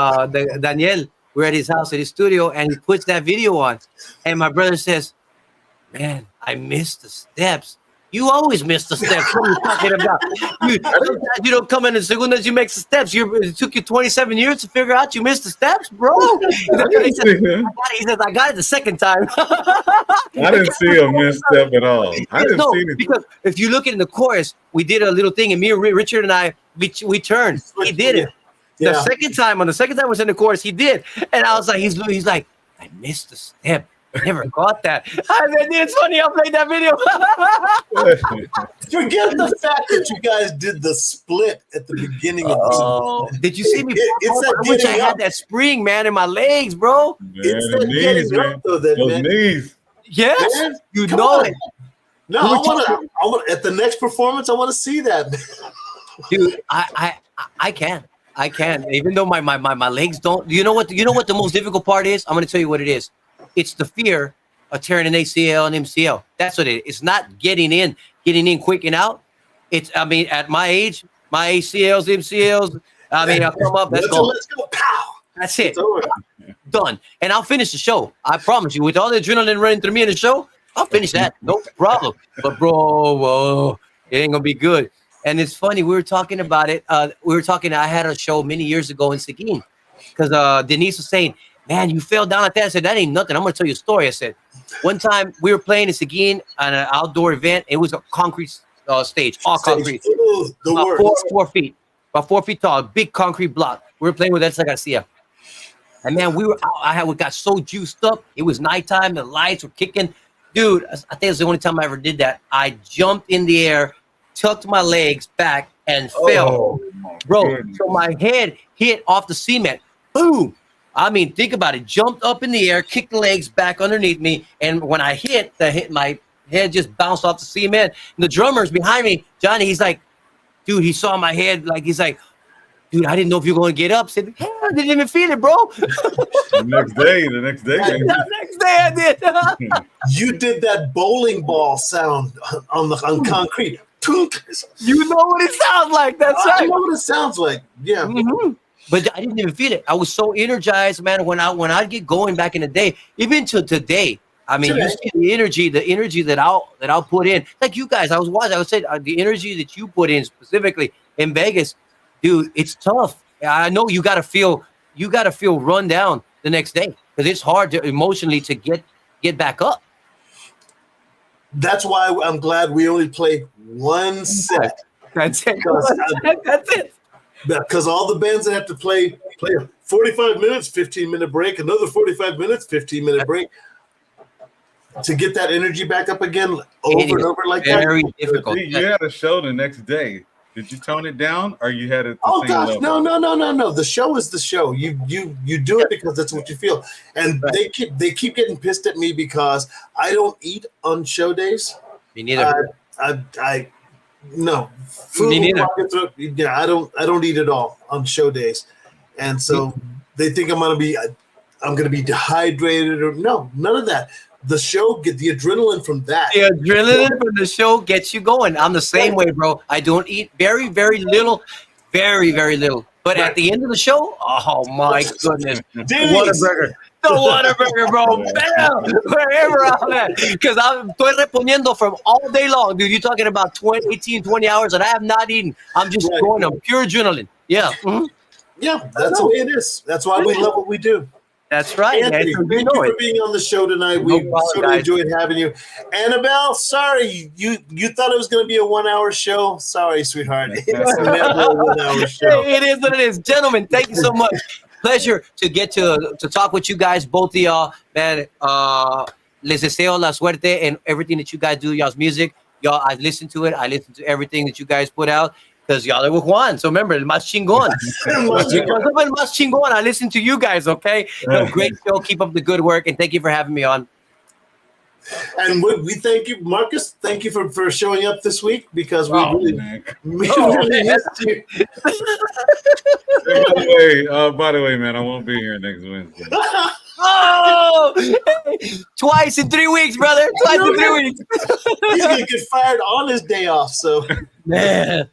Daniel, we're at his house, at his studio, and he puts that video on. And my brother says, "Man, I missed the steps." You always miss the steps. What are you talking about? You don't come in as soon as you make the steps. It took you 27 years to figure out you missed the steps, bro. He says, I got it the second time. I didn't see a misstep at all. I didn't see it. Because if you look at in the chorus, we did a little thing, and me and Richard and I, we turned. He did it. Yeah. The second time I was in the chorus, he did. And I was like, he's like, I missed the step. I never got that. I mean, it's funny. I played that video. forget the fact that you guys did the split at the beginning of this. Did you see me? It's that I wish I getting had up. that spring, man, in my legs, bro. It's the that knees, getting man. up, though, that, Those man. knees. Yes, Man, you come know on. it. No, I want at the next performance. I want to see that. Dude, I can. Even though my legs don't. You know what the most difficult part is? I'm going to tell you what it is. It's the fear of tearing an ACL and MCL. That's what it is. It's not getting in quick and out. It's, I mean, at my age, my ACLs, MCLs, I mean, I'll come up. Let's go. Let's go. Pow. That's it. It's over. done. And I'll finish the show. I promise you. With all the adrenaline running through me in the show, I'll finish that. No problem. But bro, whoa, it ain't gonna be good. And it's funny. We were talking about it. I had a show many years ago in Seguin because Denise was saying, "Man, you fell down like that." I said, "That ain't nothing. I'm gonna tell you a story." I said, one time we were playing in Seguin on an outdoor event. It was a concrete stage, all concrete, about 4 feet, about 4 feet tall, big concrete block. We were playing with Elsa Garcia. And man, we got so juiced up. It was nighttime. The lights were kicking. Dude, I think it's the only time I ever did that. I jumped in the air, tucked my legs back, and fell. Bro, so my head hit off the cement. Boom. I mean, think about it. Jumped up in the air, kicked the legs back underneath me. And when I hit, my head just bounced off the cement. And the drummer's behind me, Johnny, he's like, dude, he saw my head. Like, he's like, dude, I didn't know if you were going to get up. I said, hell, I didn't even feel it, bro. The next day. The next day I did. You did that bowling ball sound on concrete. You know what it sounds like. That's right. I know what it sounds like. Yeah. Mm-hmm. But I didn't even feel it. I was so energized, man. When I get going back in the day, even to today, I mean, you see the energy that I'll put in. Like you guys, I was watching. I would say the energy that you put in specifically in Vegas, dude, it's tough. I know you gotta feel run down the next day because it's hard to emotionally to get back up. That's why I'm glad we only play one set. That's it. That's it. Because all the bands that have to play 45 minutes, 15-minute break, another 45 minutes, 15-minute break. To get that energy back up again over and over like that. Very difficult. You had a show the next day. Did you tone it down, or you had it? Oh gosh, no. The show is the show. You do it because that's what you feel. And they keep getting pissed at me because I don't eat on show days. Me neither. No. Food Me neither. Yeah, I don't eat at all on show days, and so they think I'm gonna be dehydrated or no, none of that. The show, get the adrenaline from that. The adrenaline from the show gets you going. I'm the same way, bro. I don't eat very, very little, very, very little. But at the end of the show, oh my goodness, Whataburger. The Whataburger, bro. Bam! Wherever I'm at. Because I'm estoy reponiendo from all day long. Dude, you're talking about 20 hours and I have not eaten. I'm just going on pure adrenaline. Yeah. Mm-hmm. Yeah, that's the way it is. That's why we love what we do. That's right. Anthony, thank you for being on the show tonight. We certainly enjoyed having you. Annabelle, sorry, you thought it was going to be a 1 hour show. Sorry, sweetheart. It's never a 1 hour show. It is what it is. Gentlemen, thank you so much. Pleasure to get to talk with you guys, both of y'all. Man, les deseo la suerte and everything that you guys do, y'all's music. Y'all, I listen to it. I listen to everything that you guys put out. Because y'all are with Juan. So remember, el más chingón. El más chingón. I listen to you guys, okay? No, great show. Keep up the good work. And thank you for having me on. And we thank you, Marcus. Thank you for showing up this week because we really missed you. By the way, man, I won't be here next Wednesday. Twice in 3 weeks, brother. Twice in 3 weeks. He's going to get fired on his day off, so. Man.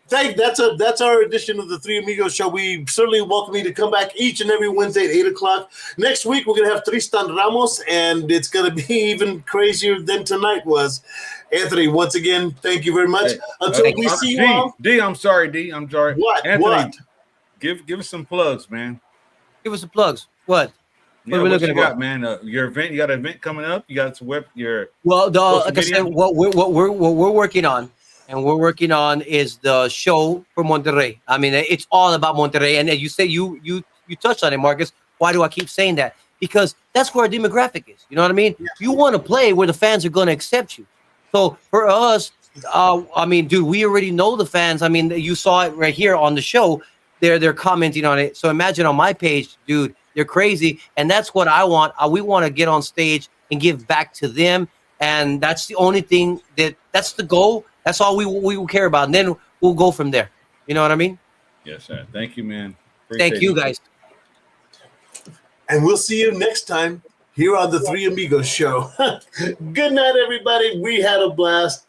That's our edition of the Three Amigos Show. We certainly welcome you to come back each and every Wednesday at 8 o'clock. Next week, we're going to have Tristan Ramos, and it's going to be even crazier than tonight was. Anthony, once again, thank you very much. Until we see you all. D, I'm sorry, D. I'm sorry. What? Anthony, what? Give us some plugs, man. Give us some plugs. What? Yeah, what you got, man? Your event. You got an event coming up. You got some like I said, what we're working on. And we're working on is the show for Monterrey. I mean, it's all about Monterrey. And you say you touched on it, Marcus. Why do I keep saying that? Because that's where our demographic is. You know what I mean? Yeah. You want to play where the fans are going to accept you. So for us, I mean, dude, we already know the fans. I mean, you saw it right here on the show. They're commenting on it. So imagine on my page, dude, they're crazy. And that's what I want. We want to get on stage and give back to them. And that's the only thing that's the goal. That's all we will care about. And then we'll go from there. You know what I mean? Yes, sir. Thank you, man. Thank you, guys. And we'll see you next time here on the Three Amigos Show. Good night, everybody. We had a blast.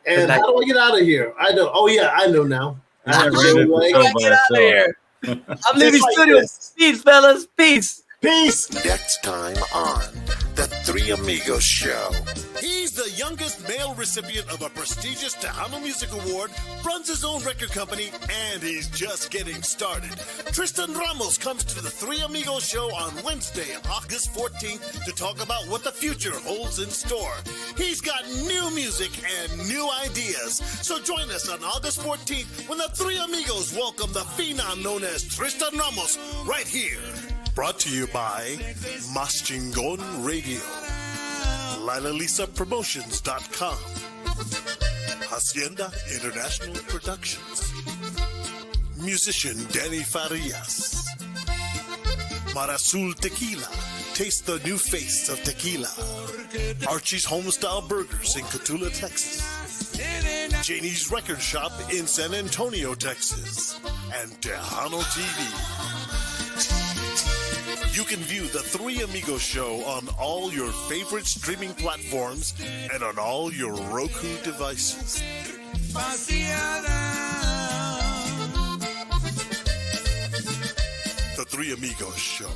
And how do I get out of here? I know. Oh, yeah, I know now. I have to get out of here. I'm leaving Just like studio. this. Peace, fellas. Peace. Peace. Next time on The Three Amigos Show. He's the youngest male recipient of a prestigious Tejano Music Award, runs his own record company, and he's just getting started. Tristan Ramos comes to The Three Amigos Show on Wednesday, August 14th to talk about what the future holds in store. He's got new music and new ideas. So join us on August 14th when The Three Amigos welcome the phenom known as Tristan Ramos right here. Brought to you by Mas Chingon Radio, LilaLisaPromotions.com, Hacienda International Productions, musician Danny Farias, Marazul Tequila, taste the new face of tequila, Archie's Homestyle Burgers in Cotulla, Texas, Janie's Record Shop in San Antonio, Texas, and Tejano TV. You can view The Three Amigos Show on all your favorite streaming platforms and on all your Roku devices. The Three Amigos Show.